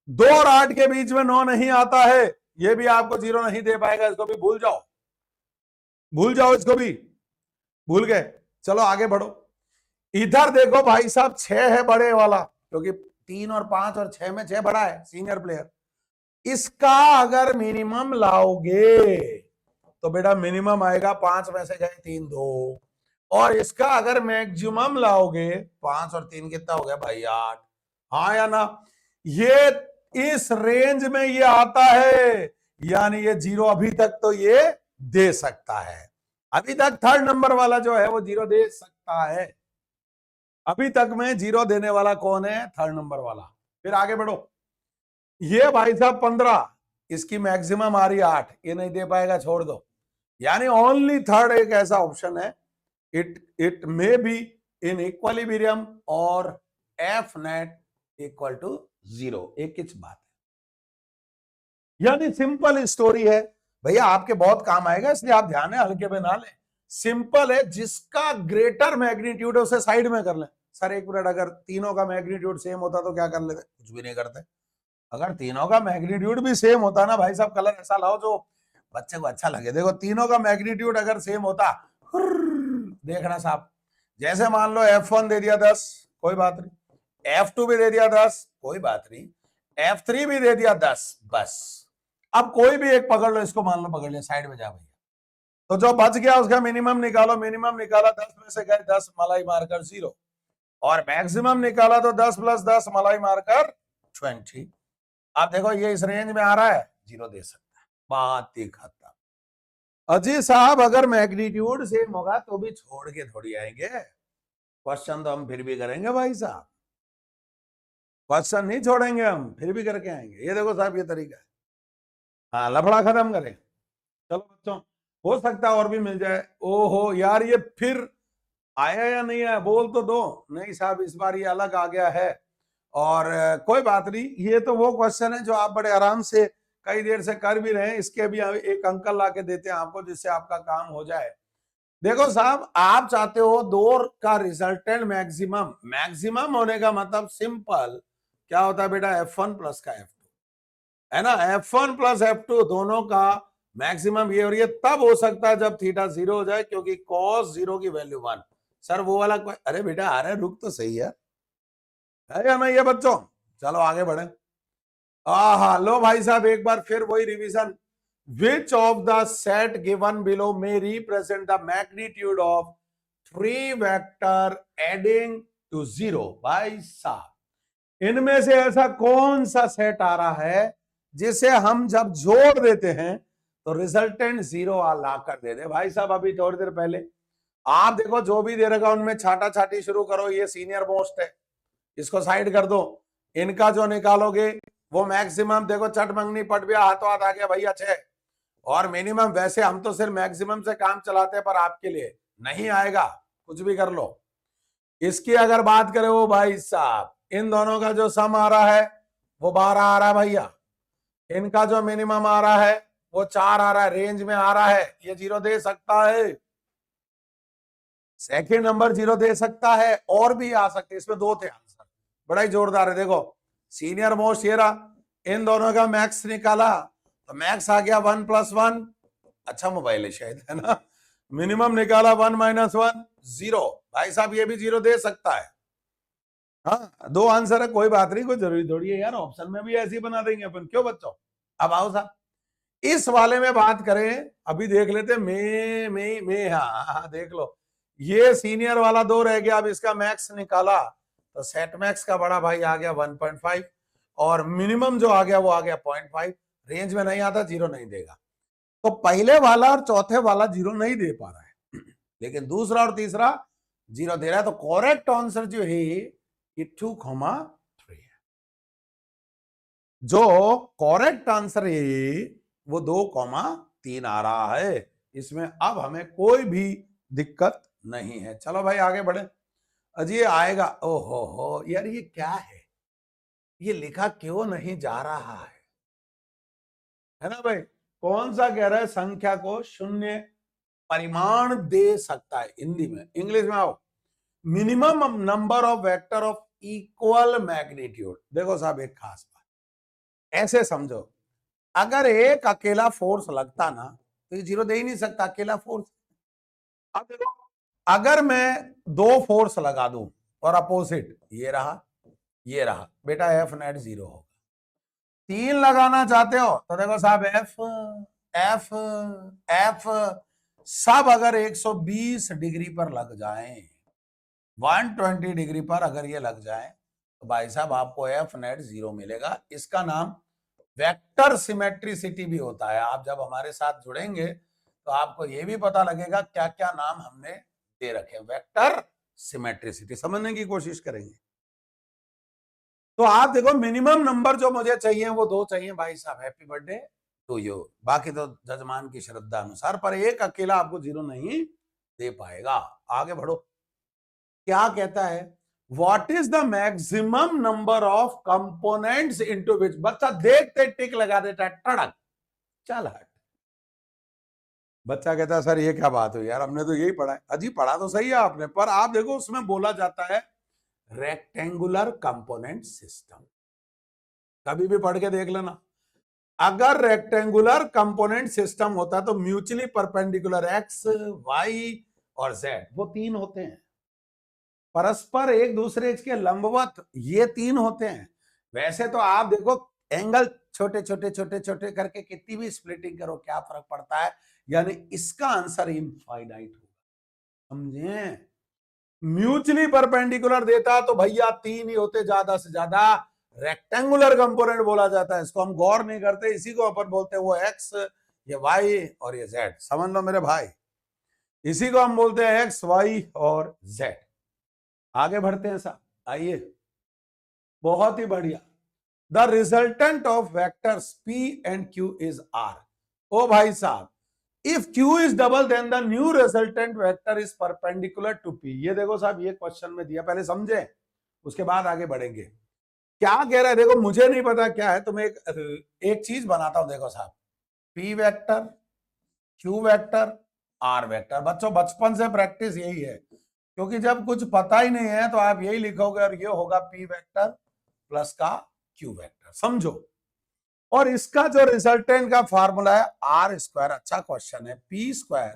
2 और 8 के बीच में 9 नहीं आता है, ये भी आपको जीरो नहीं दे पाएगा। इसको भी भूल जाओ, भूल जाओ, इसको भी भूल गए। चलो आगे बढ़ो। इधर देखो भाई साहब 6 है बड़े वाला, क्योंकि 3 और 5 और 6 में 6 बड़ा है सीनियर प्लेयर। इसका अगर मिनिमम लाओगे तो बेटा मिनिमम आएगा 5 में से गए 3 2, और इसका अगर मैक्सिमम लाओगे 5 और 3 कितना हो गया भाई 8। हाँ या ना? ये इस रेंज में ये आता है, यानी ये जीरो अभी तक तो ये दे सकता है। अभी तक थर्ड नंबर वाला जो है वो जीरो दे सकता है। अभी तक में जीरो देने वाला कौन है? थर्ड नंबर वाला। फिर आगे बढ़ो। ये भाई साहब 15, इसकी मैक्सिमम आ रही 8, ये नहीं दे पाएगा, छोड़ दो। यानी ओनली थर्ड एक ऐसा ऑप्शन है, it may be in equilibrium और एफ नेट इक्वल टू 0। एक किच बात है, यानी सिंपल स्टोरी है भैया, आपके बहुत काम आएगा, इसलिए आप ध्यान है हल्के में ना लें। सिंपल है, जिसका ग्रेटर मैग्नीट्यूड है उसे साइड में कर लें। सर एक मिनट, अगर तीनों का मैग्नीट्यूड सेम होता तो क्या कर लेते? कुछ भी नहीं करते। अगर तीनों का मैग्नीट्यूड भी सेम होता ना भाई साहब, कलर ऐसा लाओ जो बच्चे को अच्छा लगे। देखो तीनों का मैग्नीट्यूड अगर सेम होता, देखना साहब, जैसे मान लो F1 दे दिया 10, कोई बात नहीं, F2 भी दे दिया 10, कोई बात नहीं, F3 भी दे दिया 10, बस। अब कोई भी एक पकड़ लो, इसको मान लो पकड़ लिया, साइड में जा भैया। तो जो बच गया उसका मिनिमम निकालो, मिनिमम निकाला 10 में से गए 10, मलाई मारकर 0, और मैक्सिमम निकाला तो 10 + 10 मलाई मारकर 20। आप देखो ये इस रेंज में आ रहा है, जीरो दे सकता है, बात ही खत्म। अजी साहब अगर मैग्नीट्यूड सेम होगा तो भी छोड़ के थोड़ी आएंगे, क्वेश्चन तो हम फिर भी करेंगे भाई साहब, क्वेश्चन नहीं छोड़ेंगे हम, फिर भी करके आएंगे। ये देखो साहब ये तरीका है। हाँ लफड़ा खत्म करें। चलो बच्चों, हो सकता है और भी मिल जाए। ओहो यार ये फिर आया या नहीं आया, बोल तो दो। नहीं साहब इस बार ये अलग आ गया है, और कोई बात नहीं, ये तो वो क्वेश्चन है जो आप बड़े आराम से कई देर से कर भी रहे हैं। इसके भी एक अंकल ला के देते हैं आपको, जिससे आपका काम हो जाए। देखो साहब आप चाहते हो दो का रिजल्टेंट मैक्सिमम, मैक्सिमम होने का मतलब सिंपल क्या होता है बेटा? F1 प्लस का F2, है ना? F1 प्लस F2 दोनों का मैक्सिमम ये, और ये तब हो सकता है जब थीटा 0 हो जाए, क्योंकि cos 0 की वैल्यू 1। सर वो वाला अरे बेटा आ रहा है, रुक तो सही है या नहीं ये बच्चों? चलो आगे बढ़े। हाँ लो भाई साहब एक बार फिर वही revision. Which of the set given below may represent the magnitude of 3 vector adding to 0? भाई साहब इनमें से ऐसा कौन सा सेट आ रहा है जिसे हम जब जोड़ देते हैं तो रिजल्टेंट 0 ला कर दे दे? भाई साहब अभी थोड़ी देर पहले आप देखो जो भी दे रखा उनमें छाटा छाटी शुरू करो। ये सीनियर मोस्ट है, इसको साइड कर दो। इनका जो निकालोगे वो मैक्सिमम देखो, चट मंगनी पट गया, हाथों हाथ आ गया भैया 6, और मिनिमम वैसे हम तो सिर्फ मैक्सिमम से काम चलाते हैं, पर आपके लिए नहीं आएगा, कुछ भी कर लो। इसकी अगर बात करें वो भाई साहब इन दोनों का जो सम आ रहा है वो 12 आ रहा है भैया। इनका जो मिनिमम आ रहा है वो 4 आ रहा है, रेंज में आ रहा है, ये 0 दे सकता है। सेकेंड नंबर 0 दे सकता है, और भी आ सकते, इसमें 2 थे आंसर, बड़ा ही जोरदार है। देखो सीनियर मोस्ट ये रहा, इन दोनों का मैक्स निकाला तो मैक्स आ गया 1 + 1, अच्छा मोबाइल है शायद, है ना? मिनिमम निकाला 1 - 1 0, भाई साहब ये भी 0 दे सकता है। हाँ 2 आंसर है, कोई बात नहीं, कोई जरूरी थोड़ी है यार ऑप्शन में भी ऐसे ही बना देंगे अपन, क्यों बच्चों? अब आओ साहब इस वाले में बात करें, अभी देख लेते में हाँ देख लो, ये सीनियर वाला 2 रह गया। अब इसका मैक्स निकाला तो सेट मैक्स का बड़ा भाई आ गया 1.5 और मिनिमम जो आ गया वो आ गया 0.5। रेंज में नहीं आता, 0 नहीं देगा। तो पहले वाला और चौथे वाला 0 नहीं दे पा रहा है, लेकिन दूसरा और तीसरा 0 दे रहा है। तो करेक्ट आंसर जो है ये 2,3 है। जो करेक्ट आंसर है वो 2,3 आ रहा है। इसमें अब हमें कोई भी दिक्कत नहीं है। चलो भाई आगे बढ़े। अजी ये आएगा, ओहो हो यार ये क्या है, ये लिखा क्यों नहीं जा रहा है ना भाई। कौन सा कह रहा है संख्या को शून्य परिमाण दे सकता है हिंदी में। इंग्लिश में आओ, minimum number of vector of equal magnitude. देखो साहब एक खास बात, ऐसे समझो, अगर एक अकेला फोर्स लगता ना तो ये 0 दे ही नहीं सकता, अकेला फोर्स। अब देखो, अगर मैं 2 फोर्स लगा दूं और अपोजिट, ये रहा बेटा, एफ नेट 0 होगा। 3 लगाना चाहते हो तो देखो साहब एफ एफ एफ सब अगर 120 डिग्री पर लग जाएं, 120 डिग्री पर अगर ये लग जाए तो भाई साहब आपको एफ नेट 0 मिलेगा। इसका नाम वेक्टर सिमेट्रिसिटी भी होता है। आप जब हमारे साथ जुड़ेंगे तो आपको यह भी पता लगेगा क्या क्या नाम हमने दे रखे। वेक्टर सिमेट्रिसिटी समझने की कोशिश करेंगे। तो आप देखो, मिनिमम नंबर जो मुझे चाहिए वो 2 चाहिए भाई साहब, हैप्पी बर्थडे टू यू। बाकी तो जजमान की श्रद्धा अनुसार, पर एक अकेला आपको 0 नहीं दे पाएगा। आगे बढ़ो, क्या कहता है, what is the maximum number of components into विच। बच्चा देखते टिक लगा देता है, टड़क, चल हट। बच्चा कहता है सर ये क्या बात हुई यार, हमने तो यही पढ़ा है। अजी पढ़ा तो सही है आपने, पर आप देखो उसमें बोला जाता है रेक्टेंगुलर कंपोनेंट सिस्टम। कभी भी पढ़ के देख लेना, अगर रेक्टेंगुलर कंपोनेंट सिस्टम होता तो म्यूचुअली परपेंडिकुलर एक्स वाई और जेड वो 3 होते हैं, परस्पर एक दूसरे के लंबवत ये 3 होते हैं। वैसे तो आप देखो एंगल छोटे छोटे छोटे छोटे करके कितनी भी स्प्लिटिंग करो क्या फर्क पड़ता है, यानी इसका आंसर इनफाइनाइट होगा। समझे, म्यूचुअली परपेंडिकुलर देता तो भैया 3 ही होते ज्यादा से ज्यादा, रेक्टेंगुलर कंपोनेंट बोला जाता है। इसको हम गौर नहीं करते, इसी को अपन बोलते हैं वो एक्स, ये वाई और ये जेड। समझ लो मेरे भाई, इसी को हम बोलते हैं एक्स वाई और जेड। आगे बढ़ते हैं साहब, आइए, बहुत ही बढ़िया। The resultant of vectors p and q is r. ओ भाई साहब, if q is double then the new resultant vector is perpendicular to p। ये देखो साहब ये क्वेश्चन में दिया, पहले समझे उसके बाद आगे बढ़ेंगे। क्या कह रहा है देखो, मुझे नहीं पता क्या है, तो मैं एक चीज बनाता हूं। देखो साहब, p vector, q vector, r vector. बच्चों बचपन से प्रैक्टिस यही है, क्योंकि जब कुछ पता ही नहीं है तो आप यही लिखोगे और ये होगा p वेक्टर प्लस का q वेक्टर। समझो, और इसका जो रिजल्टेंट का फॉर्मूला है आर स्क्वायर। अच्छा क्वेश्चन है, P square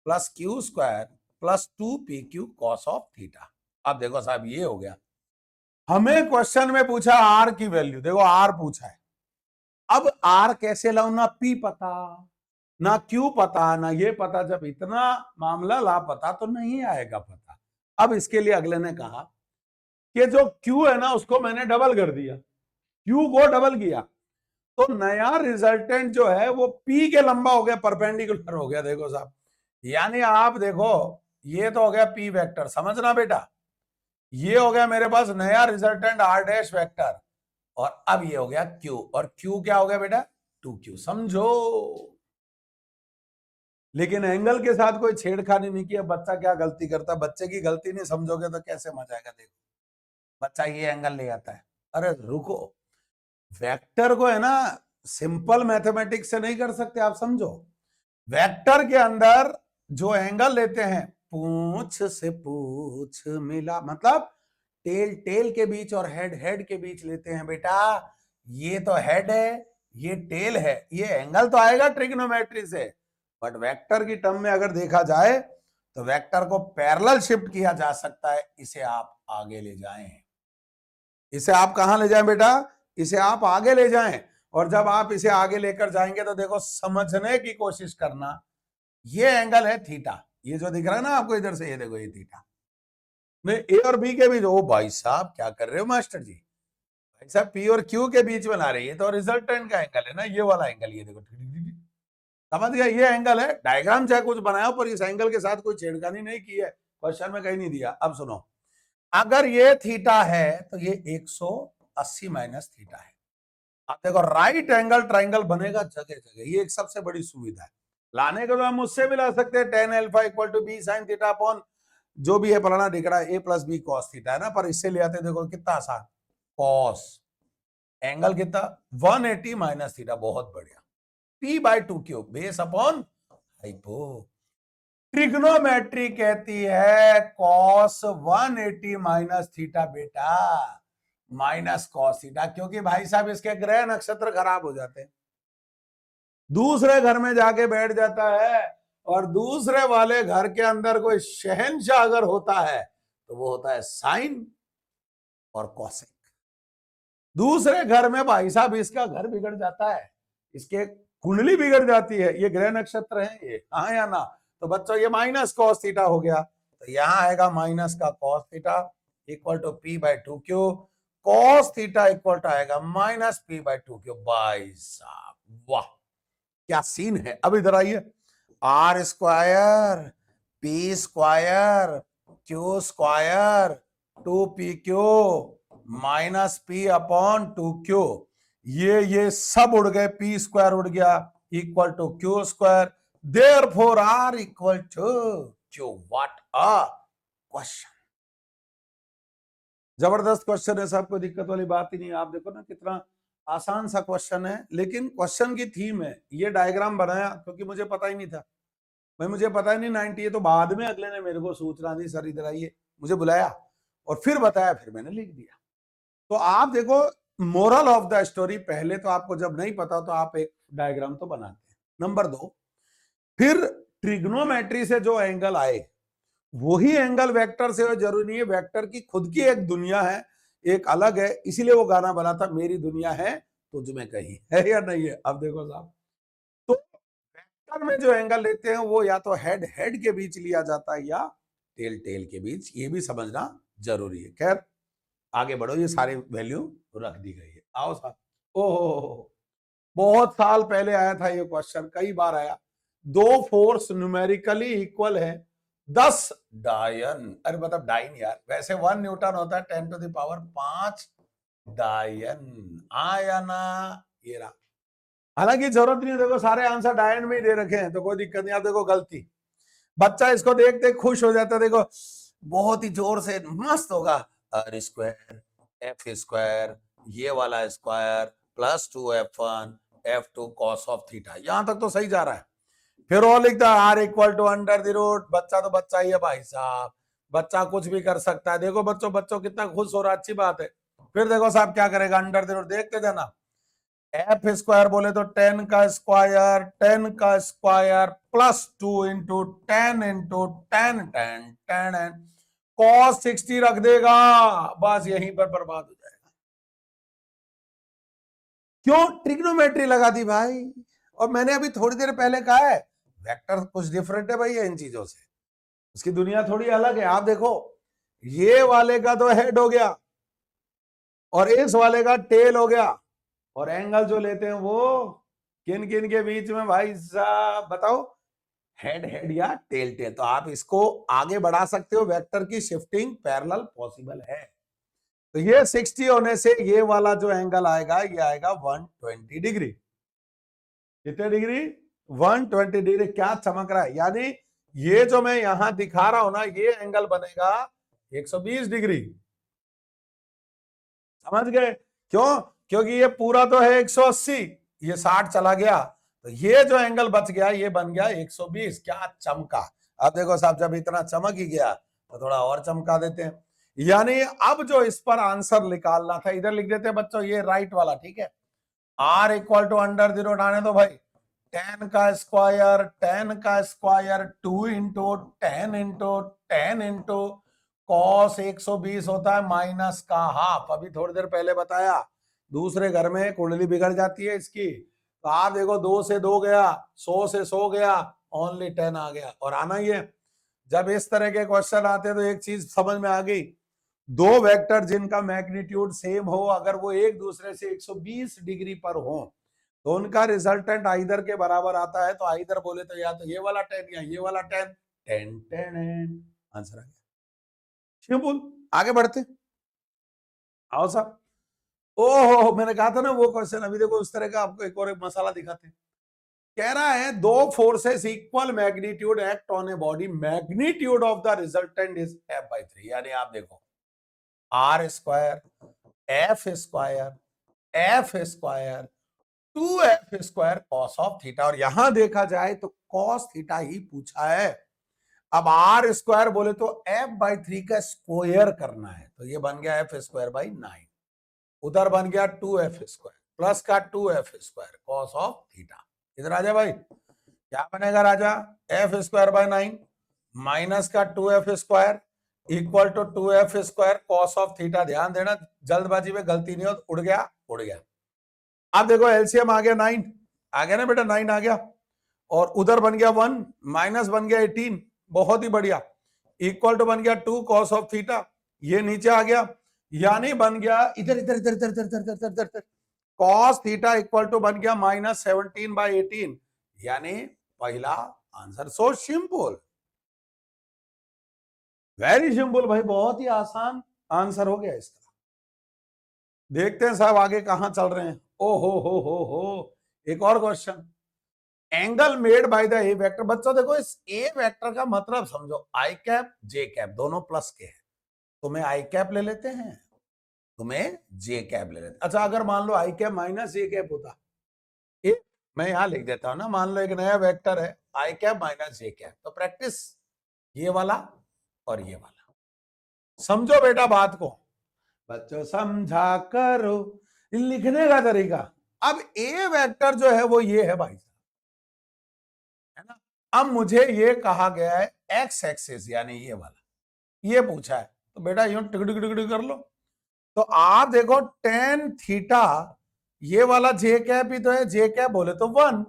plus Q square plus 2pq cos of theta. अब देखो साहब ये हो गया, हमें क्वेश्चन में पूछा आर की वैल्यू, देखो आर पूछा है। अब आर कैसे लाऊं, ना पी पता ना क्यू पता ना ये पता, जब इतना मामला लापता तो नहीं आएगा पता। अब इसके लिए अगले ने कहा कि जो क्यू है ना उसको मैंने डबल कर दिया, क्यू को डबल किया तो नया रिजल्टेंट जो है वो पी के लंबा हो गया, परपेंडिकुलर हो गया। देखो साहब, यानी आप देखो ये तो हो गया पी वेक्टर, समझना बेटा, ये हो गया मेरे पास नया रिजल्टेंट आर डैश वेक्टर, और अब ये हो गया क्यू, और क्यू क्या हो गया बेटा 2q। समझो, लेकिन एंगल के साथ कोई छेड़खानी नहीं किया। बच्चा क्या गलती करता, बच्चे की गलती नहीं समझोगे तो कैसे मजा आएगा। देखो बच्चा ये एंगल ले आता है, अरे रुको, वेक्टर को है ना सिंपल मैथमेटिक्स से नहीं कर सकते आप। समझो, वेक्टर के अंदर जो एंगल लेते हैं, पूंछ से पूंछ मिला, मतलब टेल टेल के बीच और हेड हेड के बीच लेते हैं बेटा। ये तो हेड है, ये टेल है, ये एंगल तो आएगा ट्रिग्नोमेट्री से। बट वेक्टर की टर्म में अगर देखा जाए तो वेक्टर को पैरेलल शिफ्ट किया जा सकता है। इसे आप आगे ले जाएं, इसे आप कहां ले जाएं बेटा, इसे आप आगे ले जाएं, और जब आप इसे आगे लेकर जाएंगे तो देखो समझने की कोशिश करना, ये एंगल है थीटा, ये जो दिख रहा है ना आपको इधर से, ये देखो ये थीटा में ए और बी के बीच। ओ भाई साहब क्या कर रहे हो मास्टर जी, भाई साहब पी और क्यू के बीच में ला रही है तो रिजल्टेंट का एंगल है ना ये वाला एंगल, ये देखो समझ गया, ये एंगल है। डायग्राम चाहे कुछ बनाया पर इस एंगल के साथ कोई छेड़खानी नहीं की है, क्वेश्चन में कहीं नहीं दिया। अब सुनो, अगर ये थीटा है तो ये 180 माइनस थीटा है। अब देखो राइट एंगल ट्राइंगल बनेगा जगह जगह, ये एक सबसे बड़ी सुविधा है। लाने के तो हम उससे भी ला सकते हैं, tan alpha equal to B sine theta upon जो भी है फलाना दिख रहा है A plus B cos theta है ना, पर इससे ले आते देखो कितना आसान, कॉस एंगल कितना 180 माइनस थीटा, बहुत बढ़िया। P by two cube base upon hypo. Trigonometry कहती है कॉस 180 माइनस थीटा बेटा, माइनस कॉस थीटा, क्योंकि भाई साहब इसके ग्रह नक्षत्र खराब हो जाते हैं, दूसरे घर में जाके बैठ जाता है, और दूसरे वाले घर के अंदर कोई शहंशाह अगर होता है तो वो होता है साइन और कॉसेक। दूसरे घर में भाई साहब इसका घर बिगड़ जाता है, इसके कुंडली बिगड़ जाती है, ये ग्रह नक्षत्र है ये, हाँ या ना। तो बच्चों ये माइनस कॉस थीटा हो गया, तो यहां आएगा माइनस का cos theta equal to p by two q, cos theta equal to आएगा minus p by two q. भाई साहब वाह क्या सीन है। अब इधर आइए, r square p square q square two p q minus p upon two q, ये सब उड़ गए, पी स्क्वायर उड़ गया equal to q square, therefore r equal to q. What a question, जबरदस्त क्वेश्चन है, सब कोई दिक्कत वाली बात ही नहीं। आप देखो ना कितना आसान सा क्वेश्चन है, लेकिन क्वेश्चन की थीम है। ये डायग्राम बनाया क्योंकि मुझे पता ही नहीं था भाई, मुझे पता ही नहीं 90, ये तो बाद में अगले ने मेरे को सूचना दी, सर इधर आइए, मुझे बुलाया और फिर बताया, फिर मैंने लिख दिया। तो आप देखो मोरल ऑफ द स्टोरी, पहले तो आपको जब नहीं पता तो आप एक डायग्राम तो बनाते हैं। नंबर 2, फिर ट्रिग्नोमेट्री से जो एंगल आए वही एंगल वेक्टर से हो, जरूरी नहीं है, वेक्टर की खुद की एक दुनिया है, एक अलग है, इसीलिए वो गाना बना था, मेरी दुनिया है तुझ में कहीं, है या नहीं है। अब देखो साहब, तो वेक्टर में जो एंगल लेते हैं वो या तो हेड हेड के बीच लिया जाता है या टेल टेल के बीच, ये भी समझना जरूरी है। खैर आगे बढ़ो, ये सारी वैल्यू रख दी गई है। आओ साहब, ओहो बहुत साल पहले आया था ये क्वेश्चन, कई बार आया। दो फोर्स न्यूमेरिकली इक्वल है 10 डायन, अरे मतलब डाइन यार, वैसे 1 न्यूटन होता है 10 टू द पावर 5 डायन, आया ना, ये रहा। हालांकि जरूरत नहीं है, देखो सारे आंसर डायन में ही दे रखे हैं तो कोई दिक्कत नहीं। आप देखो गलती, बच्चा इसको देखते खुश हो जाता है, देखो बहुत ही जोर से मस्त होगा, आर स्क्वायर एफ स्क्वायर ये वाला square plus 2f1 f2 cos of theta, यहां तक तो सही जा रहा है। फिर और लिखता है R equal to under the root, बच्चा तो बच्चा ही है भाई साहब, बच्चा कुछ भी कर सकता है। देखो बच्चों बच्चों कितना खुश हो रहा है, अच्छी बात है। फिर देखो साहब क्या करेगा, अंडर द रूट देखते जाना, एफ स्क्वायर बोले तो 10 का स्क्वायर, 10 का square plus 2 into 10 into 10 10 10 cos 60 रख देगा, बस यहीं पर बर्बाद हो जाएगा। क्यों ट्रिग्नोमेट्री लगा दी भाई। और मैंने अभी थोड़ी देर पहले कहा है वेक्टर कुछ डिफरेंट है भाई इन चीजों से, उसकी दुनिया थोड़ी अलग है। आप देखो ये वाले का तो हेड हो गया और इस वाले का टेल हो गया, और एंगल जो लेते हैं वो किन किन के बीच में भाई साहब बताओ, हेड हेड या टेल टेल। तो आप इसको आगे बढ़ा सकते हो, वेक्टर की शिफ्टिंग पैरेलल पॉसिबल है। तो ये 60 होने से ये वाला जो एंगल आएगा ये आएगा 120 डिग्री। कितने डिग्री, 120 डिग्री। क्या चमक रहा है, यानी ये जो मैं यहां दिखा रहा हूं ना ये एंगल बनेगा 120 डिग्री, समझ गए क्यों, क्योंकि ये पूरा तो है 180, ये 60 चला गया, तो ये जो एंगल बच गया ये बन गया 120। क्या चमका। अब देखो साहब जब इतना चमक ही गया तो थोड़ा और चमका देते हैं, यानी अब जो इस पर आंसर निकालना था इधर लिख देते हैं बच्चों, ये राइट वाला, ठीक है। R equal to under the root आने दो भाई, 10 का स्क्वायर 10 का square 2 into 10 into 10 into cos 120 होता है माइनस का हाफ, अभी थोड़ी देर पहले बताया दूसरे घर में कुंडली बिगड़ जाती है इसकी। तो आप देखो 2 से 2 गया, 100 से 100 गया, ओनली 10 आ गया। और आना ही है, जब इस तरह के क्वेश्चन आते हैं तो एक चीज समझ में आ गई, दो वेक्टर जिनका मैग्नीट्यूड सेम हो, अगर वो एक दूसरे से 120 डिग्री पर हो तो उनका रिजल्टेंट आइदर के बराबर आता है। तो आइदर बोले तो या तो ये वाला 10 या ये वाला 10, 10 10 आंसर आ गया। सिंपल। आगे बढ़ते, आओ साहब। ओहो, मैंने कहा था ना वो क्वेश्चन, अभी देखो उस तरह का आपको एक और एक मसाला दिखाते हैं। कह रहा है दो forces equal magnitude act on a body, magnitude of the resultant is f/3। यानी आप देखो r square f square f square 2f square cos of theta. और यहां देखा जाए तो कॉस थीटा ही पूछा है। अब r स्क्वायर बोले तो f/3 का स्क्वायर करना है, तो ये बन गया f स्क्वायर बाई 9। उधर बन गया 2f स्क्वायर प्लस का 2f square cos of theta. इधर आ जा भाई, क्या बनेगा राजा, f स्क्वायर बाय 9 माइनस का 2f square equal to 2f square cos of theta. ध्यान देना, जल्दबाजी में गलती नहीं हो, उड़ गया उड़ गया। अब देखो एलसीएम आ गया 9, आ गया ना बेटा, 9 आ गया, और उधर बन गया 1 माइनस बन गया 18, बहुत ही बढ़िया, इक्वल टू बन गया 2 कॉस ऑफ थीटा। ये नीचे आ गया, यानी बन गया इधर इधर इधर इधर इधर इधर इधर इधर कॉस थीटा इक्वल टू बन गया -17/18, यानी पहला answer. So simple, very simple भाई, बहुत ही आसान आंसर हो गया इसका। देखते हैं साहब आगे कहां चल रहे हैं। ओ हो, एक और question. Angle made by the A vector. बच्चों देखो इस ए वेक्टर का मतलब समझो, आई कैप जे कैप दोनों प्लस के हैं, तुम्हें आई कैप ले लेते हैं, तुम्हें जे कैप ले लेते। अच्छा, अगर मान लो आई कैप माइनस ए कैप होता, ए मैं यहां लिख देता हूं ना, मान लो एक नया वेक्टर है आई कैप माइनस जे कैप, तो प्रैक्टिस ये वाला और ये वाला। समझो बेटा बात को, बच्चों समझा करो, लिखने का तरीका। अब ए वेक्टर जो है वो ये है भाई, है ना। अब मुझे ये कहा गया है एक्स एक्सिस यानी ये वाला, ये पूछा है, तो बेटा यूं टिक टिक टिक कर लो। तो आप देखो टेन थीटा, ये वाला जे कैप ही तो है, जे कैप बोले तो 1,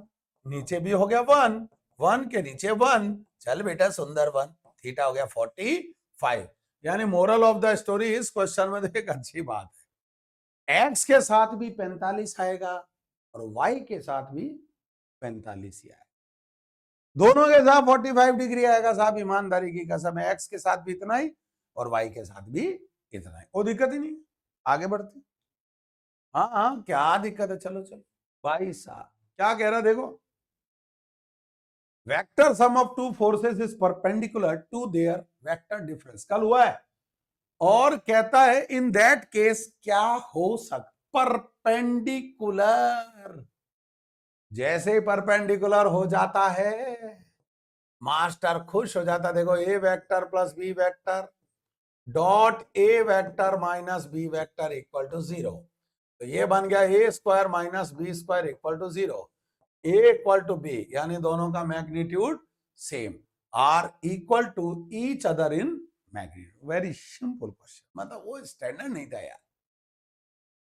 नीचे भी हो गया 1, 1 के नीचे 1, चल बेटा सुंदर 1, थीटा हो गया 45। यानी मोरल ऑफ द स्टोरी इस क्वेश्चन में तो एक अच्छी बात है, एक्स के साथ भी 45 आएगा और वाई के साथ भी 45 ही आएगा, दोनों के साथ 45 डिग्री आएगा साहब, ईमानदारी की कसम है। एक्स के साथ भी इतना ही और वाई के साथ भी इतना ही, कोई दिक्कत ही नहीं। आगे बढ़ते, हाँ हाँ क्या दिक्कत है, चलो चलो। भाई साहब क्या कह रहा देखो, vector sum of two forces is perpendicular to their vector difference. कल हुआ है, और कहता है इन दैट केस क्या हो सकता, परपेंडिकुलर। जैसे ही परपेंडिकुलर हो जाता है मास्टर खुश हो जाता। देखो a vector plus b vector dot a vector minus b vector equal to 0। तो ये बन गया a square minus b square equal to 0, a equal to b, यानी दोनों का magnitude same, are equal to each other in magnitude. Very simple question, मतलब वो standard नहीं था यार।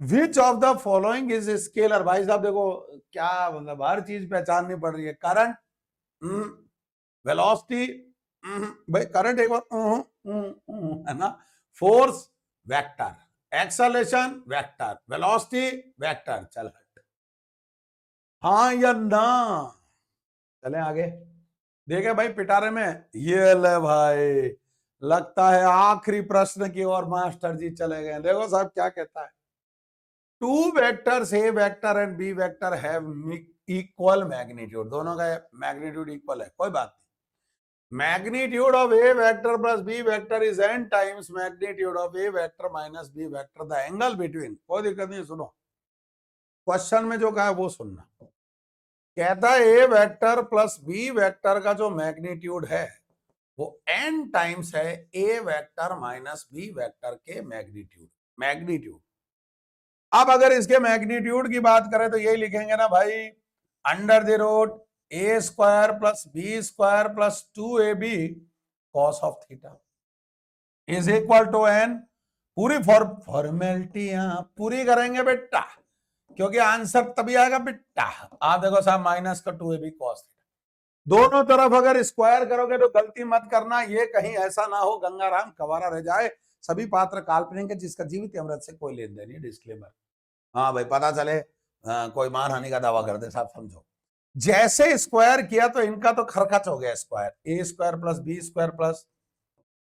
Which of the following is scalar. भाई साहब देखो क्या मतलब हर चीज पहचाननी पड़ रही है। करंट, वेलोसिटी, भाई करंट एक बार है ना, force vector, acceleration vector, velocity vector, चल हट, हाँ या ना। चले आगे, देखे भाई पिटारे में, ये ले भाई, लगता है आखिरी प्रश्न की ओर मास्टर जी चले गए। देखो साहब क्या कहता है, two vectors A vector and B vector have equal magnitude, दोनों का मैग्नीट्यूड इक्वल है, कोई बात नहीं। Magnitude of a vector plus b vector is n times magnitude of a vector minus b vector. The angle between, कोई दिक्कत नहीं, सुनो क्वेश्चन में जो कहा है वो सुनना। कहता है ए वेक्टर प्लस बी वेक्टर का जो मैग्नीट्यूड है वो n टाइम्स है ए वेक्टर माइनस बी वेक्टर के मैग्नीट्यूड। अब अगर इसके मैग्नीट्यूड की बात करें तो यही लिखेंगे ना भाई, under the root A square plus B square plus 2ab cos of theta is equal to n पूरी फॉर्मेलिटियां पूरी करेंगे बेटा, क्योंकि आंसर तभी आएगा बेटा। आप देखो साहब माइनस का 2ab cos थीटा, दोनों तरफ अगर स्क्वायर करोगे तो गलती मत करना, ये कहीं ऐसा ना हो गंगाराम कवारा रह जाए। सभी पात्र काल्पनिक है, जिसका जीवित अमृत से कोई लेन देन नहीं। डिस्क्लेमर। हाँ भाई, पता चले कोई मानहानि का दावा कर दे साहब, समझो। जैसे स्क्वायर किया तो इनका तो खरखच हो गया square, a square plus B square plus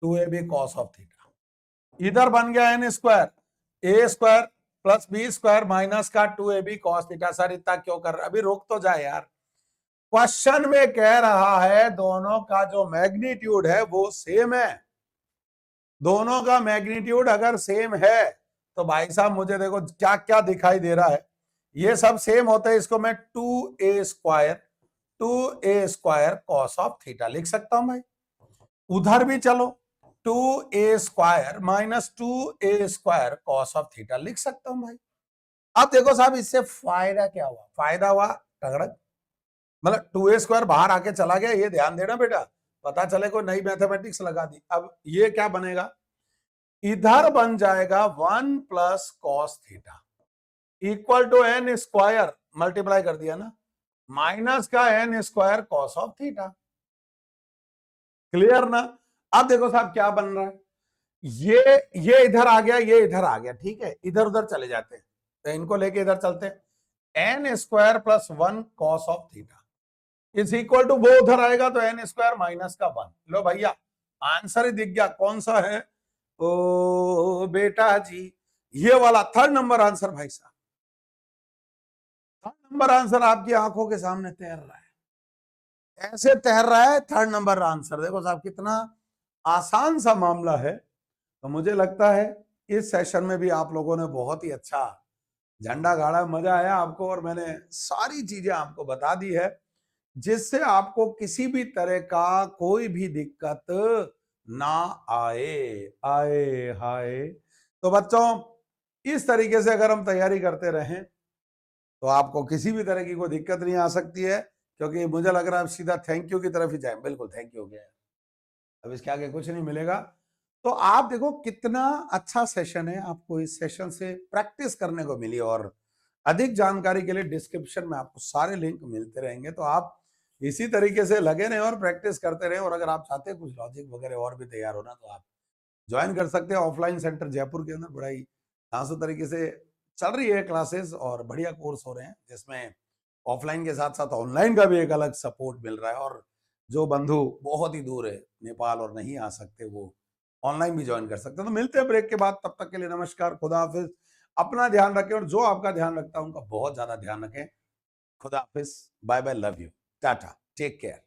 2ab cos of theta. इधर बन गया n square, a square plus B square minus का 2ab cos थीटा। सर इतना क्यों कर रहे, अभी रोक तो जाए यार। क्वेश्चन में कह रहा है दोनों का जो मैग्नीट्यूड है वो सेम है। दोनों का मैग्नीट्यूड अगर सेम है तो भाई साहब मुझे देखो क्या क्या दिखाई दे रहा है, ये सब सेम होता है। इसको मैं 2a square cos of theta लिख सकता हूं भाई। उधर भी चलो 2a square minus 2a square cos of theta लिख सकता हूं भाई। अब देखो साहब इससे फायदा क्या हुआ, फायदा हुआ तगड़क, मतलब 2a स्क्वायर बाहर आके चला गया, ये ध्यान देना बेटा, पता चले कोई नई मैथमेटिक्स लगा दी। अब ये क्या बनेगा, इधर बन जाएगा 1 plus cos theta equal to N square, multiply कर दिया ना, माइनस का N square cos of theta. Clear ना। अब देखो साहब क्या बन रहा है, ये इधर आ गया, ये इधर आ गया, ठीक है, इधर उधर चले जाते हैं, तो इनको लेके इधर चलते हैं। N square plus 1 cos of theta is equal to, वो उधर आएगा तो एन स्क्वायर माइनस का 1। लो भैया आंसर ही दिख गया, कौन सा है ओ बेटा जी, ये वाला थर्ड नंबर आंसर भाई साहब। थर्ड नंबर आंसर आपकी आंखों के सामने तैर रहा है, ऐसे तैर रहा है थर्ड नंबर आंसर। देखो साहब कितना आसान सा मामला है। तो मुझे लगता है इस सेशन में भी आप लोगों ने बहुत ही अच्छा झंडा गाड़ा, मजा आया आपको, और मैंने सारी चीजें आपको बता दी है जिससे आपको किसी भी तरह का कोई भी दिक्कत ना आए। आए हाय। तो बच्चों इस तरीके से अगर हम तैयारी करते रहें तो आपको किसी भी तरह की कोई दिक्कत नहीं आ सकती है, क्योंकि मुझे लग रहा है सीधा थैंक यू की तरफ ही जाए। बिल्कुल थैंक यू हो गया, अब इसके आगे कुछ नहीं मिलेगा। तो आप देखो कितना अच्छा सेशन है, आपको इस सेशन से प्रैक्टिस करने को मिली, और अधिक जानकारी के लिए डिस्क्रिप्शन में आपको सारे लिंक मिलते रहेंगे। तो आप इसी तरीके से लगे रहें और प्रैक्टिस करते रहें, और अगर आप चाहते हैं कुछ लॉजिक वगैरह और भी तैयार होना तो आप ज्वाइन कर सकते हैं ऑफलाइन सेंटर जयपुर के अंदर। बड़ा ही आसान तरीके से चल रही है क्लासेस, और बढ़िया कोर्स हो रहे हैं जिसमें ऑफलाइन के साथ साथ ऑनलाइन का भी एक अलग सपोर्ट मिल रहा है। और जो बंधु बहुत ही दूर है नेपाल और नहीं आ सकते, वो ऑनलाइन भी ज्वाइन कर सकते हैं। तो मिलते हैं ब्रेक के बाद, तब तक के लिए नमस्कार, खुदा हाफिज, अपना ध्यान रखें, और जो आपका ध्यान रखता है उनका बहुत ज्यादा ध्यान रखें। खुदा हाफिज, bye bye, love you, tata, take care.